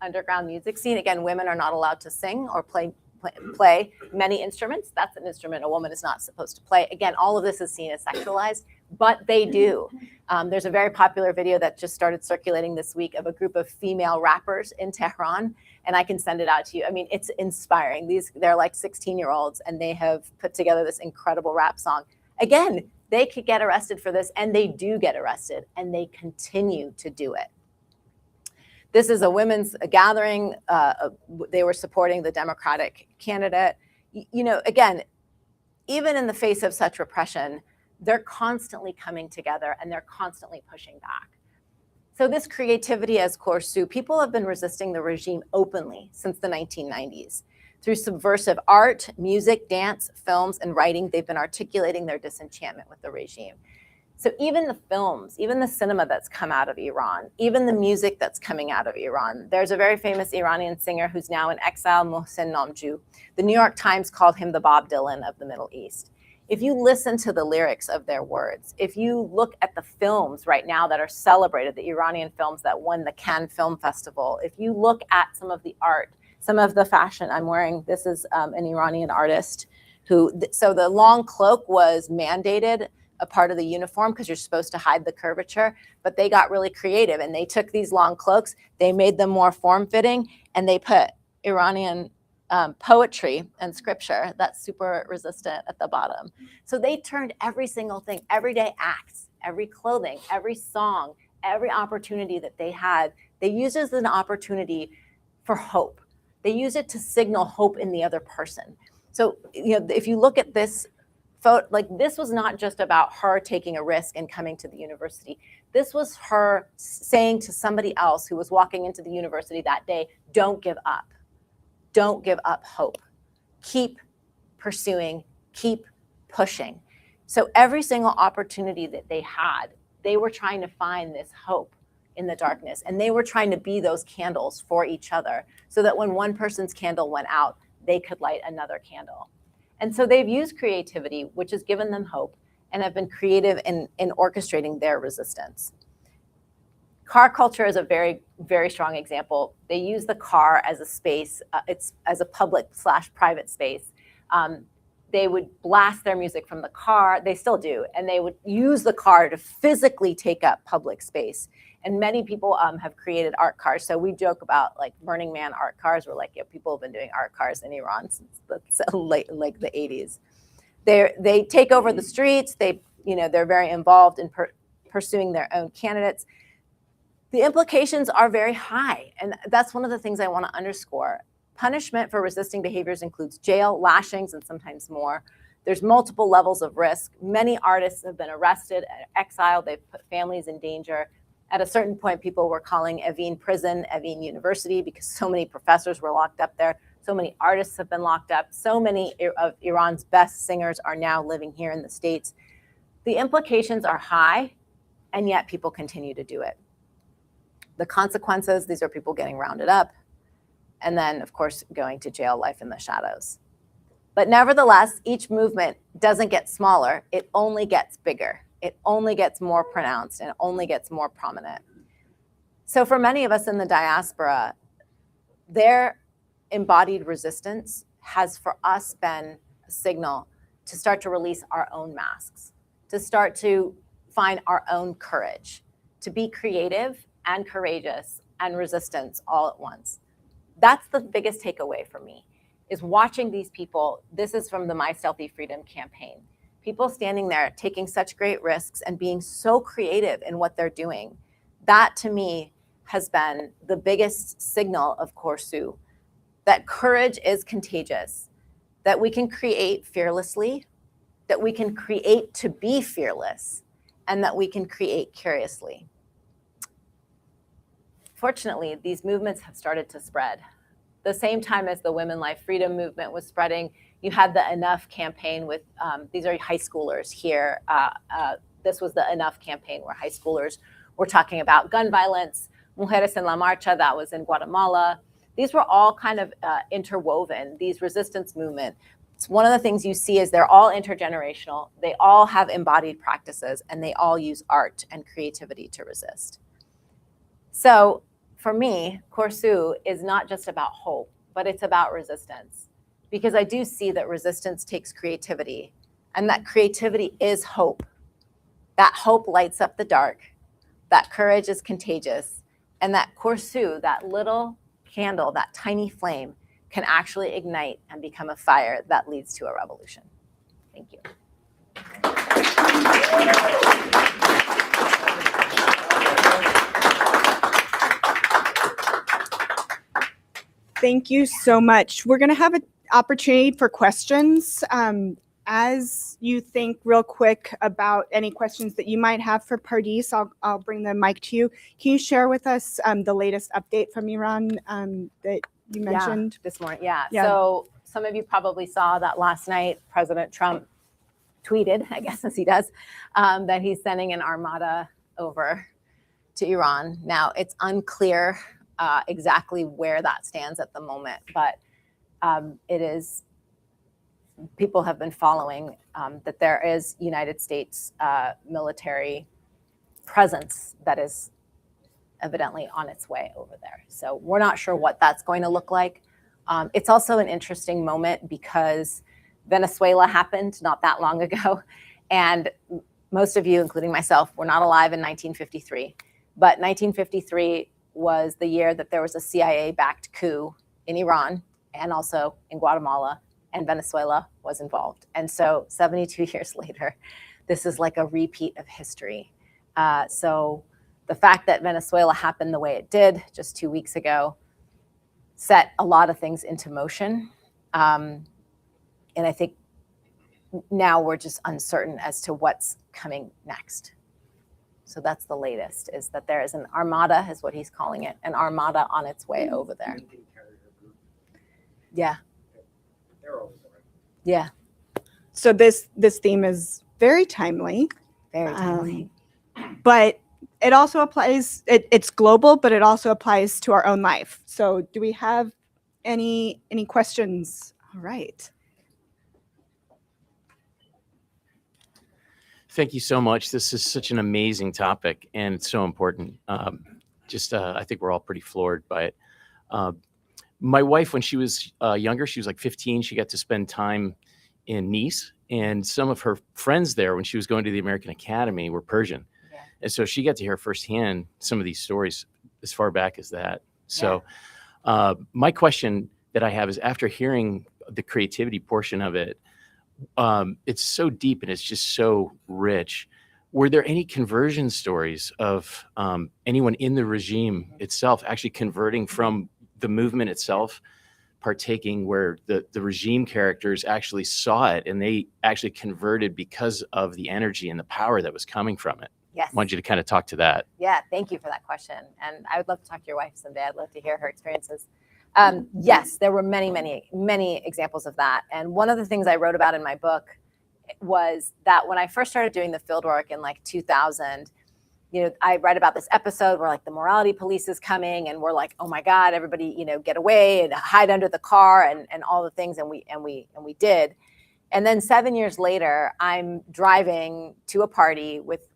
underground music scene. Again, women are not allowed to sing or play many instruments. That's an instrument a woman is not supposed to play. Again, all of this is seen as sexualized, but they do. There's a very popular video that just started circulating this week of a group of female rappers in Tehran, and I can send it out to you. I mean, it's inspiring. They're like 16-year-olds, and they have put together this incredible rap song. Again, they could get arrested for this, and they do get arrested, and they continue to do it. This is a women's gathering. They were supporting the Democratic candidate. You know, again, even in the face of such repression, they're constantly coming together and they're constantly pushing back. So this creativity as Koorsoo, people have been resisting the regime openly since the 1990s. Through subversive art, music, dance, films, and writing, they've been articulating their disenchantment with the regime. So even the films, even the cinema that's come out of Iran, even the music that's coming out of Iran, there's a very famous Iranian singer who's now in exile, Mohsen Namju. The New York Times called him the Bob Dylan of the Middle East. If you listen to the lyrics of their words, if you look at the films right now that are celebrated, the Iranian films that won the Cannes Film Festival, if you look at some of the art, some of the fashion I'm wearing, this is an Iranian artist who, so the long cloak was mandated a part of the uniform because you're supposed to hide the curvature, but they got really creative and they took these long cloaks, they made them more form-fitting, and they put Iranian poetry and scripture that's super resistant at the bottom. So they turned every single thing, everyday acts, every clothing, every song, every opportunity that they had, they used as an opportunity for hope. They use it to signal hope in the other person. So, you know, if you look at this photo, like this was not just about her taking a risk and coming to the university. This was her saying to somebody else who was walking into the university that day, don't give up. Don't give up hope. Keep pursuing, keep pushing. So every single opportunity that they had, they were trying to find this hope in the darkness. And they were trying to be those candles for each other so that when one person's candle went out, they could light another candle. And so they've used creativity, which has given them hope, and have been creative in orchestrating their resistance. Car culture is a very, very strong example. They use the car as a space, it's as a public/private space. They would blast their music from the car, they still do, and they would use the car to physically take up public space. And many people have created art cars. So we joke about like Burning Man art cars. We're like, yeah, people have been doing art cars in Iran since like the 80s. They take over the streets. They're very involved in pursuing their own candidates. The implications are very high. And that's one of the things I want to underscore. Punishment for resisting behaviors includes jail, lashings, and sometimes more. There's multiple levels of risk. Many artists have been arrested, exiled. They've put families in danger. At a certain point, people were calling Evin prison, Evin University, because so many professors were locked up there. So many artists have been locked up. So many of Iran's best singers are now living here in the States. The implications are high, and yet people continue to do it. The consequences, these are people getting rounded up, and then, of course, going to jail, life in the shadows. But nevertheless, each movement doesn't get smaller. It only gets bigger. It only gets more pronounced and it only gets more prominent. So for many of us in the diaspora, their embodied resistance has for us been a signal to start to release our own masks, to start to find our own courage, to be creative and courageous and resistance all at once. That's the biggest takeaway for me, is watching these people. This is from the My Stealthy Freedom campaign. People standing there taking such great risks and being so creative in what they're doing. That to me has been the biggest signal of Koorsoo, that courage is contagious, that we can create fearlessly, that we can create to be fearless, and that we can create curiously. Fortunately, these movements have started to spread. The same time as the Women Life Freedom movement was spreading, you had the Enough campaign with, these are high schoolers here. This was the Enough campaign where high schoolers were talking about gun violence. Mujeres en la Marcha, that was in Guatemala. These were all kind of interwoven, these resistance movements. One of the things you see is they're all intergenerational. They all have embodied practices, and they all use art and creativity to resist. So for me, Koorsoo is not just about hope, but it's about resistance. Because I do see that resistance takes creativity, and that creativity is hope. That hope lights up the dark, that courage is contagious, and that Koorsoo, that little candle, that tiny flame, can actually ignite and become a fire that leads to a revolution. Thank you. Thank you so much. We're going to have an opportunity for questions. As you think real quick about any questions that you might have for Pardis, I'll bring the mic to you. Can you share with us the latest update from Iran that you mentioned? This morning, yeah. So some of you probably saw that last night President Trump tweeted, I guess as he does, that he's sending an armada over to Iran. Now, it's unclear exactly where that stands at the moment, but it is, people have been following that there is United States military presence that is evidently on its way over there. So we're not sure what that's going to look like. It's also an interesting moment because Venezuela happened not that long ago. And most of you, including myself, were not alive in 1953. But 1953 was the year that there was a CIA-backed coup in Iran and also in Guatemala, and Venezuela was involved. And so 72 years later, this is like a repeat of history. So the fact that Venezuela happened the way it did just 2 weeks ago set a lot of things into motion. And I think now we're just uncertain as to what's coming next. So that's the latest, is that there is an armada, is what he's calling it, an armada on its way over there. Yeah. Yeah. So this theme is very timely. Very timely. But it also applies, it's global, but it also applies to our own life. So do we have any questions? All right. Thank you so much. This is such an amazing topic, and it's so important. I think we're all pretty floored by it. My wife, when she was younger, she was like 15, she got to spend time in Nice, and some of her friends there when she was going to the American Academy were Persian. Yeah. And so she got to hear firsthand some of these stories as far back as that. So my question that I have is, after hearing the creativity portion of it, it's so deep and it's just so rich. Were there any conversion stories of anyone in the regime itself actually converting from the movement itself, partaking, where the regime characters actually saw it and they actually converted because of the energy and the power that was coming from it? Yes. I want you to kind of talk to that. Yeah, thank you for that question. And I would love to talk to your wife someday. I'd love to hear her experiences. Yes, there were many, many, many examples of that. And one of the things I wrote about in my book was that when I first started doing the field work in like 2000, I read about this episode where like the morality police is coming, and we're like, oh my God, everybody, get away and hide under the car and all the things. And we did. And then 7 years later, I'm driving to a party with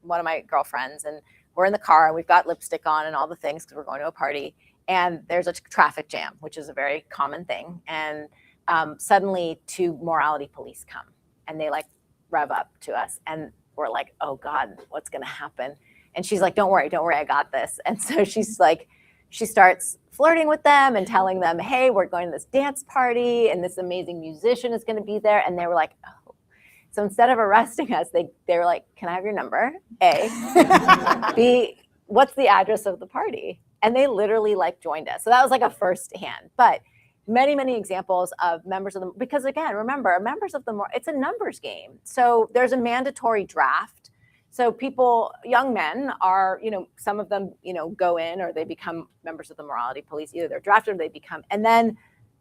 one of my girlfriends, and we're in the car and we've got lipstick on and all the things because we're going to a party. And there's a traffic jam, which is a very common thing. And suddenly 2 morality police come and they like rev up to us. And we're like, oh God, what's going to happen? And she's like, don't worry, I got this. And so she's like, she starts flirting with them and telling them, hey, we're going to this dance party and this amazing musician is going to be there. And they were like, oh. So instead of arresting us, they were like, can I have your number? A. B, what's the address of the party? And they literally like joined us. So that was like a first hand, but many, many examples of members of the, because again, remember, members of the, it's a numbers game. So there's a mandatory draft. So people, young men are, some of them, go in or they become members of the morality police. Either they're drafted or they become, and then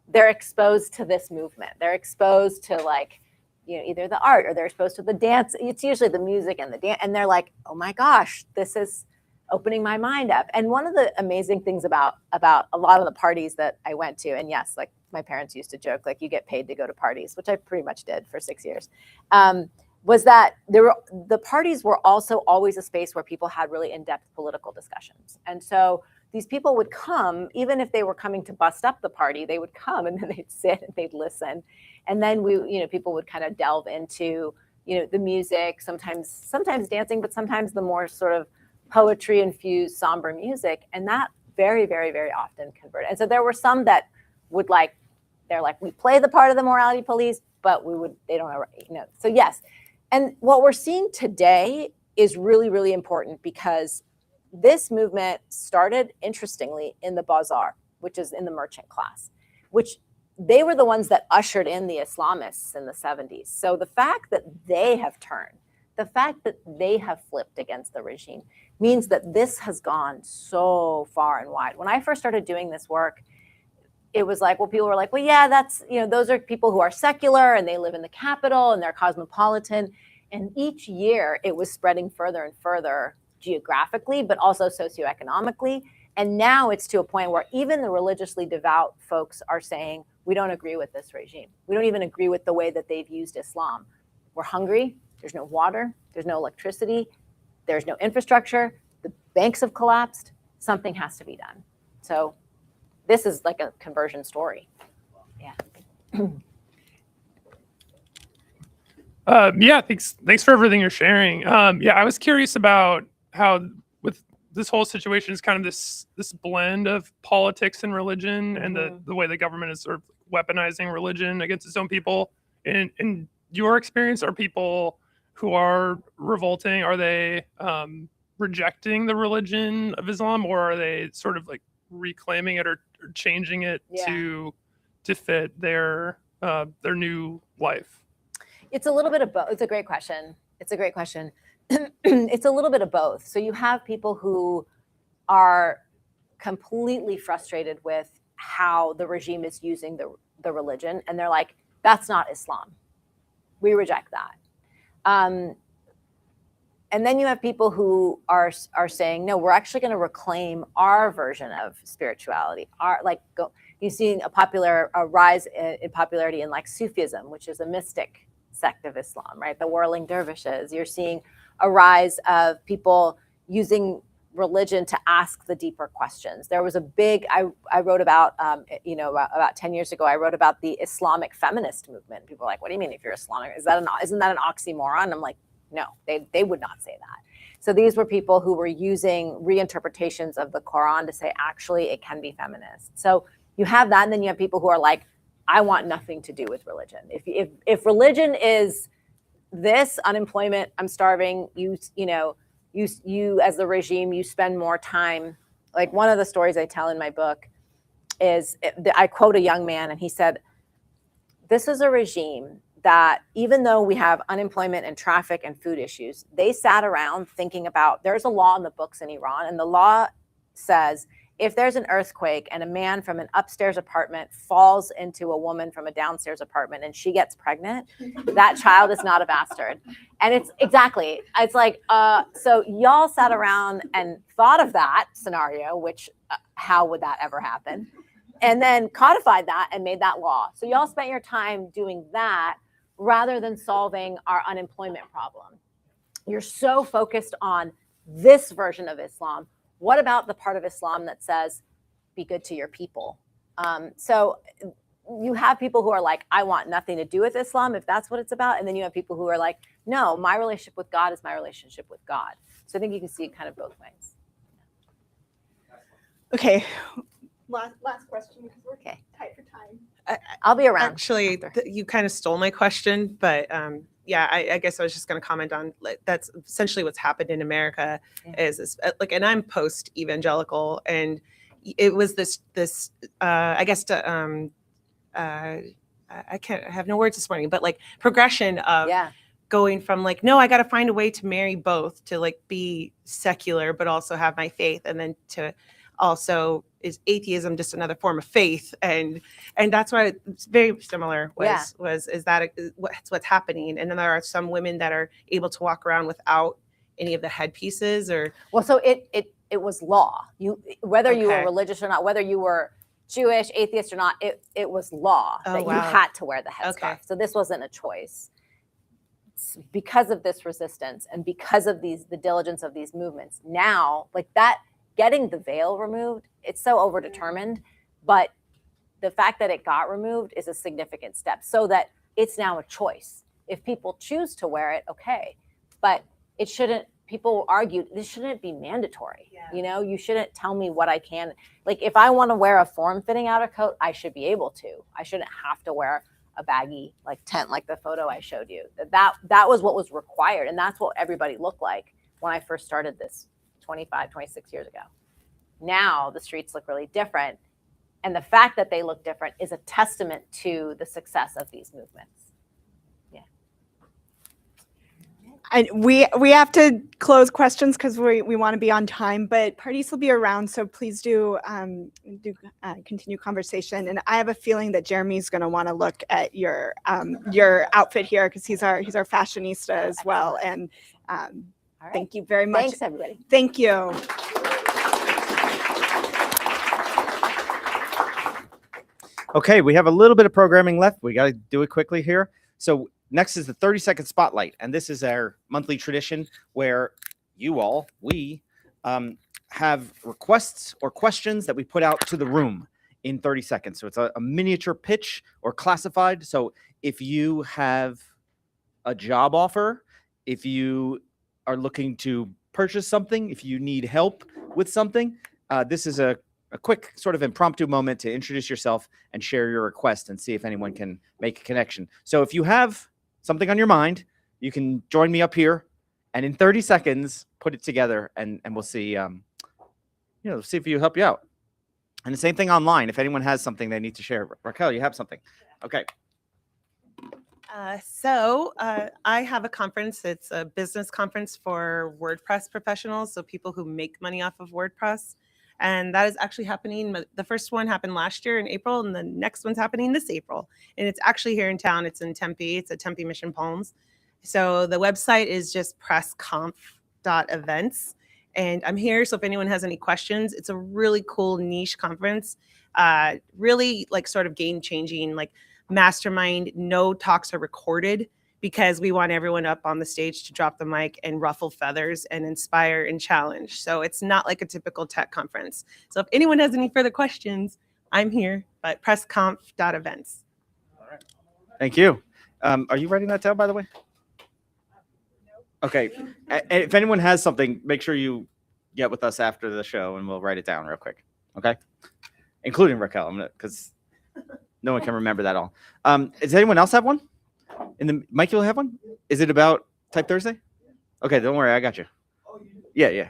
they're exposed to this movement. They're exposed to like, either the art or they're exposed to the dance. It's usually the music and the dance. And they're like, oh my gosh, this is opening my mind up. And one of the amazing things about a lot of the parties that I went to, and yes, like my parents used to joke, like you get paid to go to parties, which I pretty much did for 6 years, was that the parties were also always a space where people had really in-depth political discussions. And so these people would come, even if they were coming to bust up the party, they would come and then they'd sit and they'd listen. And then people would kind of delve into, the music, sometimes dancing, but sometimes the more sort of poetry infused somber music. And that very, very, very often converted. And so there were some that would they're like, we play the part of the morality police, but they don't know, So yes. And what we're seeing today is really, really important because this movement started, interestingly, in the bazaar, which is in the merchant class, which they were the ones that ushered in the Islamists in the 70s. So the fact that they have turned, the fact that they have flipped against the regime means that this has gone so far and wide. When I first started doing this work, it was like, well, people were like, well, yeah, that's, those are people who are secular and they live in the capital and they're cosmopolitan. And each year it was spreading further and further geographically, but also socioeconomically. And now it's to a point where even the religiously devout folks are saying, we don't agree with this regime. We don't even agree with the way that they've used Islam. We're hungry. There's no water. There's no electricity. There's no infrastructure. The banks have collapsed. Something has to be done. So this is like a conversion story. Yeah. Yeah, thanks for everything you're sharing. Yeah, I was curious about how with this whole situation is kind of this blend of politics and religion, and the way the government is sort of weaponizing religion against its own people. In your experience, are people who are revolting, are they rejecting the religion of Islam, or are they sort of like reclaiming it or changing it to fit their new life? It's a little bit of both. It's a great question. It's a little bit of both. So you have people who are completely frustrated with how the regime is using the religion. And they're like, that's not Islam. We reject that. And then you have people who are saying, no, we're actually going to reclaim our version of spirituality. You've seen a rise in popularity in like Sufism, which is a mystic sect of Islam, right? The whirling dervishes. You're seeing a rise of people using religion to ask the deeper questions. There was a big, I wrote about, about 10 years ago, I wrote about the Islamic feminist movement. People are like, what do you mean if you're Islamic? Isn't that an oxymoron? I'm like, no, they would not say that. So these were people who were using reinterpretations of the Quran to say, actually, it can be feminist. So you have that, and then you have people who are like, I want nothing to do with religion. If religion is this, unemployment, I'm starving, you as the regime, you spend more time. Like one of the stories I tell in my book is, I quote a young man, and he said, this is a regime that even though we have unemployment and traffic and food issues, they sat around thinking about, there's a law in the books in Iran, and the law says, if there's an earthquake and a man from an upstairs apartment falls into a woman from a downstairs apartment and she gets pregnant, that child is not a bastard. And it's like, so y'all sat around and thought of that scenario, which how would that ever happen? And then codified that and made that law. So y'all spent your time doing that rather than solving our unemployment problem. You're so focused on this version of Islam. What about the part of Islam that says, be good to your people? So you have people who are like, I want nothing to do with Islam, if that's what it's about. And then you have people who are like, no, my relationship with God is my relationship with God. So I think you can see it kind of both ways. Okay. Last question, because we're tight for time. I'll be around. Actually, you kind of stole my question, but yeah, I guess I was just going to comment on that's essentially what's happened in America is like, and I'm post evangelical, and it was this I guess I have no words this morning, but like progression of going from like, no, I got to find a way to marry both, to like be secular but also have my faith, and then to also is atheism just another form of faith, and that's why it's very similar is that what's happening. And then there are some women that are able to walk around without any of the headpieces, or so it was law. Whether you were religious or not, whether you were Jewish, atheist or not, it was law that you had to wear the headscarf. So this wasn't a choice. Because of this resistance and because of the diligence of these movements, now like that, getting the veil removed, it's so overdetermined, but the fact that it got removed is a significant step, so that it's now a choice. If people choose to wear it, okay, but it shouldn't. People argued this shouldn't be mandatory. You know, you shouldn't tell me what I can. Like, if I want to wear a form-fitting outer coat, I should be able to. I shouldn't have to wear a baggy like tent like the photo I showed you. That was what was required, and that's what everybody looked like when I first started this 25, 26 years ago. Now the streets look really different, and the fact that they look different is a testament to the success of these movements. And we have to close questions because we want to be on time, but Pardis will be around, so please do continue conversation. And I have a feeling that Jeremy's going to want to look at your outfit here, because he's our fashionista as well. And thank you very much. Thanks, everybody. Thank you. Okay, we have a little bit of programming left. We got to do it quickly here. So next is the 30-second spotlight, and this is our monthly tradition where we have requests or questions that we put out to the room in 30 seconds. So it's a miniature pitch or classified. So if you have a job offer, if you are looking to purchase something, if you need help with something, this is a quick sort of impromptu moment to introduce yourself and share your request and see if anyone can make a connection. So if you have something on your mind, you can join me up here, and in 30 seconds, put it together, and we'll see, see if you help you out. And the same thing online. If anyone has something they need to share, Raquel, you have something. Okay. So I have a conference. It's a business conference for WordPress professionals, so people who make money off of WordPress. And that is actually happening. The first one happened last year in April, and the next one's happening this April. And it's actually here in town. It's in Tempe. It's at Tempe Mission Palms. So the website is just pressconf.events. And I'm here, so if anyone has any questions, it's a really cool niche conference. Really like sort of game-changing, like mastermind. No talks are recorded, because we want everyone up on the stage to drop the mic and ruffle feathers and inspire and challenge. So it's not like a typical tech conference. So if anyone has any further questions, I'm here, but pressconf.events. All right. Thank you. Are you writing that down, by the way? Okay. If anyone has something, make sure you get with us after the show and we'll write it down real quick. Okay? Including Raquel, because no one can remember that all. Does anyone else have one? Mike, you'll have one? Is it about Type Thursday? Okay, don't worry, I got you. Yeah.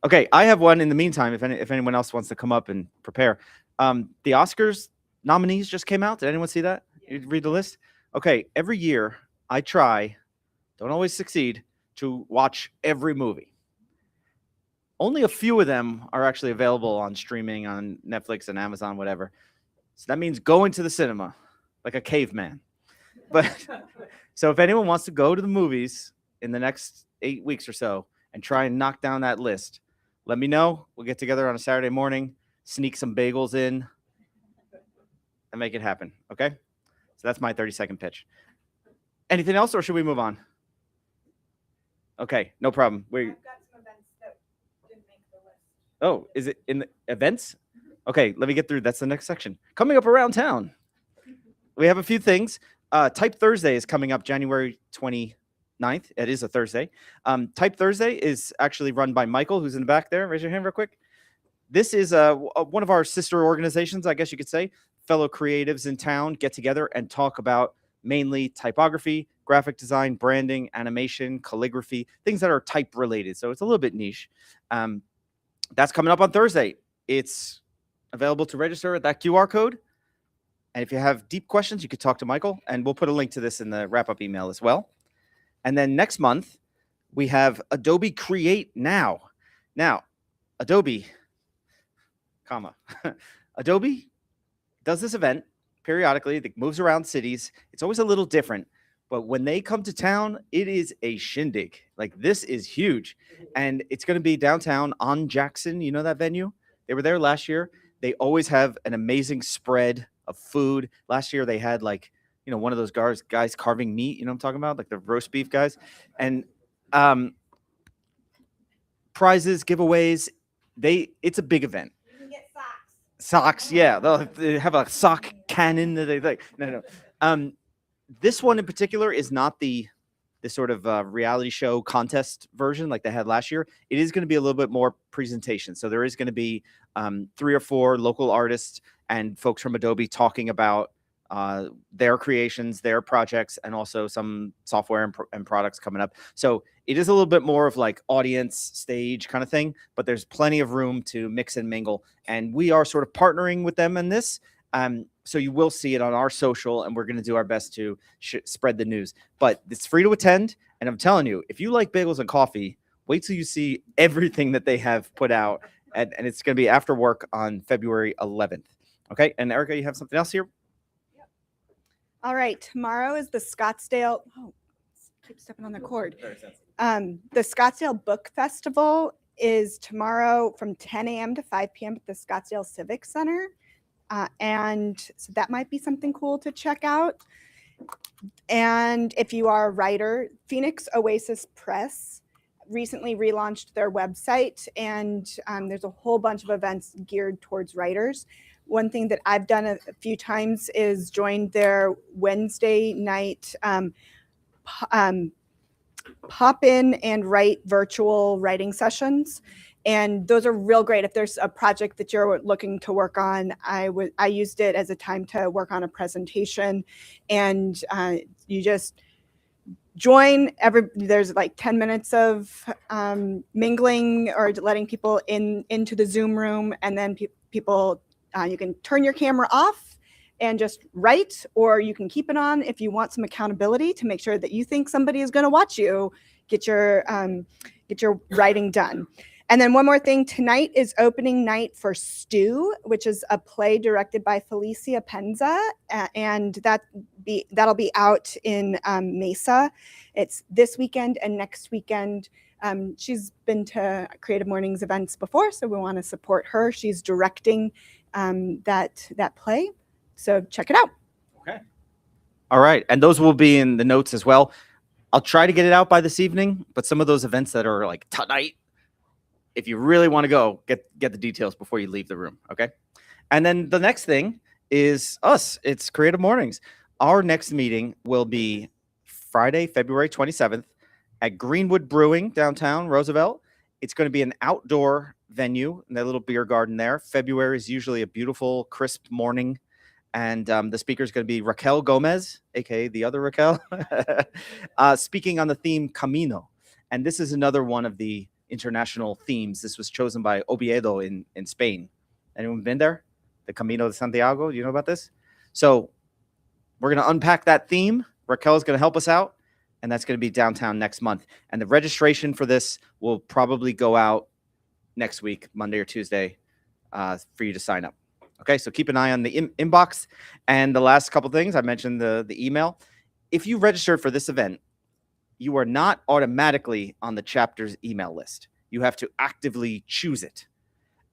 Okay, I have one in the meantime, if anyone else wants to come up and prepare. The Oscars nominees just came out. Did anyone see that? You read the list? Okay, every year I try, don't always succeed, to watch every movie. Only a few of them are actually available on streaming on Netflix and Amazon, whatever. So that means going to the cinema like a caveman. But so if anyone wants to go to the movies in the next 8 weeks or so and try and knock down that list, let me know. We'll get together on a Saturday morning, sneak some bagels in, and make it happen. Okay? So that's my 30-second pitch. Anything else, or should we move on? Okay, no problem. I've got some events that didn't make the list. Oh, is it in the events? Okay, let me get through. That's the next section. Coming up around town, we have a few things. Type Thursday is coming up January 29th. It is a Thursday. Type Thursday is actually run by Michael, who's in the back there. Raise your hand real quick. This is one of our sister organizations, I guess you could say. Fellow creatives in town get together and talk about mainly typography, graphic design, branding, animation, calligraphy, things that are type related. So it's a little bit niche. That's coming up on Thursday. It's available to register at that QR code. And if you have deep questions, you could talk to Michael, and we'll put a link to this in the wrap-up email as well. And then next month, we have Adobe Create Now. Now, Adobe, Adobe does this event periodically that moves around cities. It's always a little different, but when they come to town, it is a shindig. Like, this is huge. And it's going to be downtown on Jackson. You know that venue? They were there last year. They always have an amazing spread of food. Last year they had, like, you know, one of those guys carving meat, you know what I'm talking about? Like the roast beef guys. And prizes, giveaways. It's a big event. You can get socks. Socks, yeah. They have a sock cannon that they like. No. This one in particular is not the sort of reality show contest version like they had last year. It is going to be a little bit more presentation. So there is going to be 3 or 4 local artists and folks from Adobe talking about their creations, their projects, and also some software and products coming up. So it is a little bit more of like audience stage kind of thing, but there's plenty of room to mix and mingle. And we are sort of partnering with them in this. So you will see it on our social, and we're going to do our best to spread the news. But it's free to attend. And I'm telling you, if you like bagels and coffee, wait till you see everything that they have put out. And it's going to be after work on February 11th. Okay. And Erica, you have something else here? All right, tomorrow is the Scottsdale. Oh, keep stepping on the cord. The Scottsdale Book Festival is tomorrow from 10 a.m. to 5 p.m. at the Scottsdale Civic Center. And so that might be something cool to check out. And if you are a writer, Phoenix Oasis Press recently relaunched their website, and there's a whole bunch of events geared towards writers. One thing that I've done a few times is joined their Wednesday night pop in and write virtual writing sessions. And those are real great. If there's a project that you're looking to work on, I used it as a time to work on a presentation, and you just join. There's like 10 minutes of mingling or letting people into the Zoom room, and then people. You can turn your camera off and just write, or you can keep it on if you want some accountability to make sure that you think somebody is going to watch you get your writing done. And then one more thing, tonight is opening night for Stew, which is a play directed by Felicia Penza, and that'll be out in Mesa. It's this weekend and next weekend. She's been to Creative Mornings events before, so we want to support her. She's directing that play, so check it out. Okay. All right, and those will be in the notes as well. I'll try to get it out by this evening, but some of those events that are like tonight, if you really want to go, get the details before you leave the room. Okay. And then the next thing is us. It's Creative Mornings. Our next meeting will be Friday, February 27th at Greenwood Brewing, downtown Roosevelt. It's going to be an outdoor venue in that little beer garden there. February is usually a beautiful, crisp morning. And the speaker is going to be Raquel Gomez, aka the other Raquel, speaking on the theme Camino. And this is another one of the international themes. This was chosen by Oviedo in Spain. Anyone been there? The Camino de Santiago? You know about this? So we're going to unpack that theme. Raquel is going to help us out. And that's going to be downtown next month. And the registration for this will probably go out next week, Monday or Tuesday, for you to sign up. Okay, so keep an eye on the inbox. And the last couple things, I mentioned the email. If you registered for this event, you are not automatically on the chapter's email list. You have to actively choose it.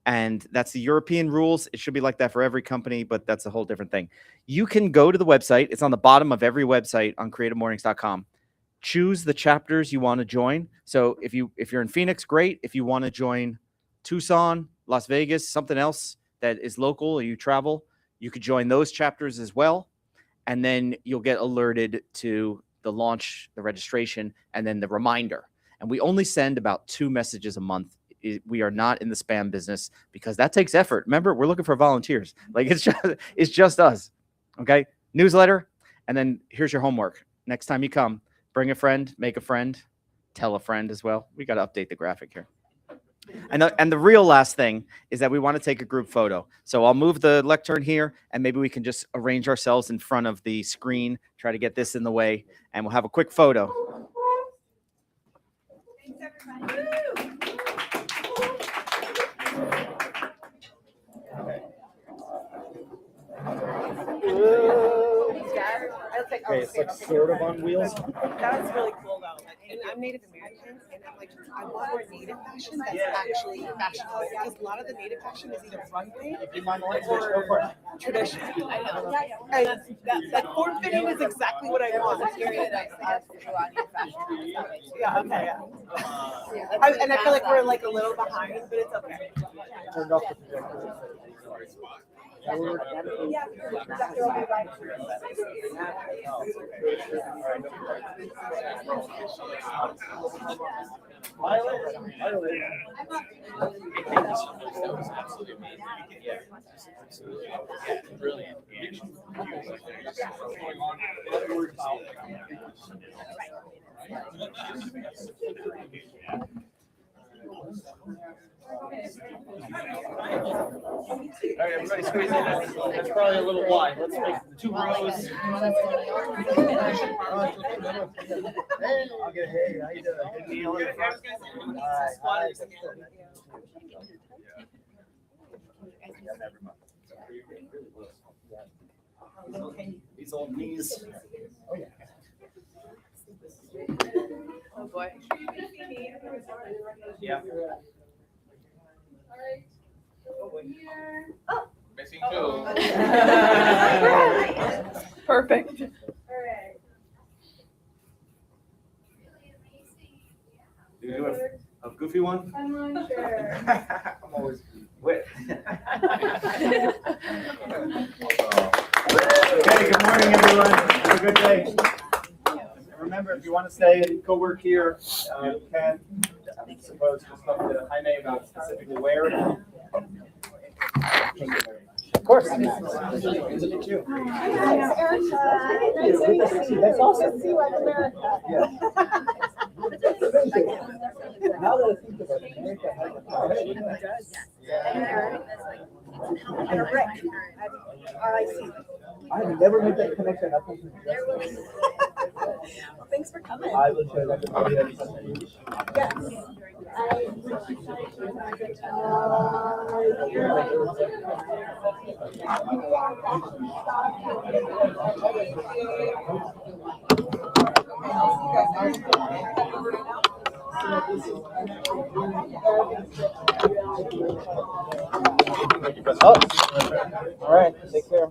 And that's the European rules. It should be like that for every company, but that's a whole different thing. You can go to the website. It's on the bottom of every website on creativemornings.com. Choose the chapters you want to join. So if you're in Phoenix, great. If you want to join Tucson, Las Vegas, something else that is local or you travel, you could join those chapters as well. And then you'll get alerted to the launch, the registration, and then the reminder. And we only send about 2 messages a month. We are not in the spam business because that takes effort. Remember, we're looking for volunteers. Like it's just us. Okay. Newsletter. And then here's your homework. Next time you come, bring a friend, make a friend, tell a friend as well. We got to update the graphic here. And the real last thing is that we want to take a group photo. So I'll move the lectern here, and maybe we can just arrange ourselves in front of the screen, try to get this in the way, and we'll have a quick photo. Okay, it's like sort of on wheels. That's really cool though. And I'm Native American, and I'm like, I want more Native fashion that's actually fashionable, because a lot of the Native fashion is either runway or tradition. I know. And that form fitting is exactly what I want. Yeah, okay, yeah. And I feel like we're like a little behind, but it's okay. Turned off the projector. Yeah, exactly right. Brilliant. All right, everybody squeeze in. That's probably a little wide. Let's make 2 rows. Hey, how you doing? These old knees. Oh, yeah. Oh boy. Yeah. Missing 2. Perfect. Do you do a goofy one? I'm sure. I'm always wet. Okay, good morning, everyone. Have a good day. And remember, if you want to stay and co-work here, you can. I suppose just talk to Jaime about specifically where. Of course. Nice to meet you. That's awesome. Yeah. Now that I think about it, America has a brick. I have never made that connection. Well, thanks for coming. I will share that with you. Yes. All right, take care.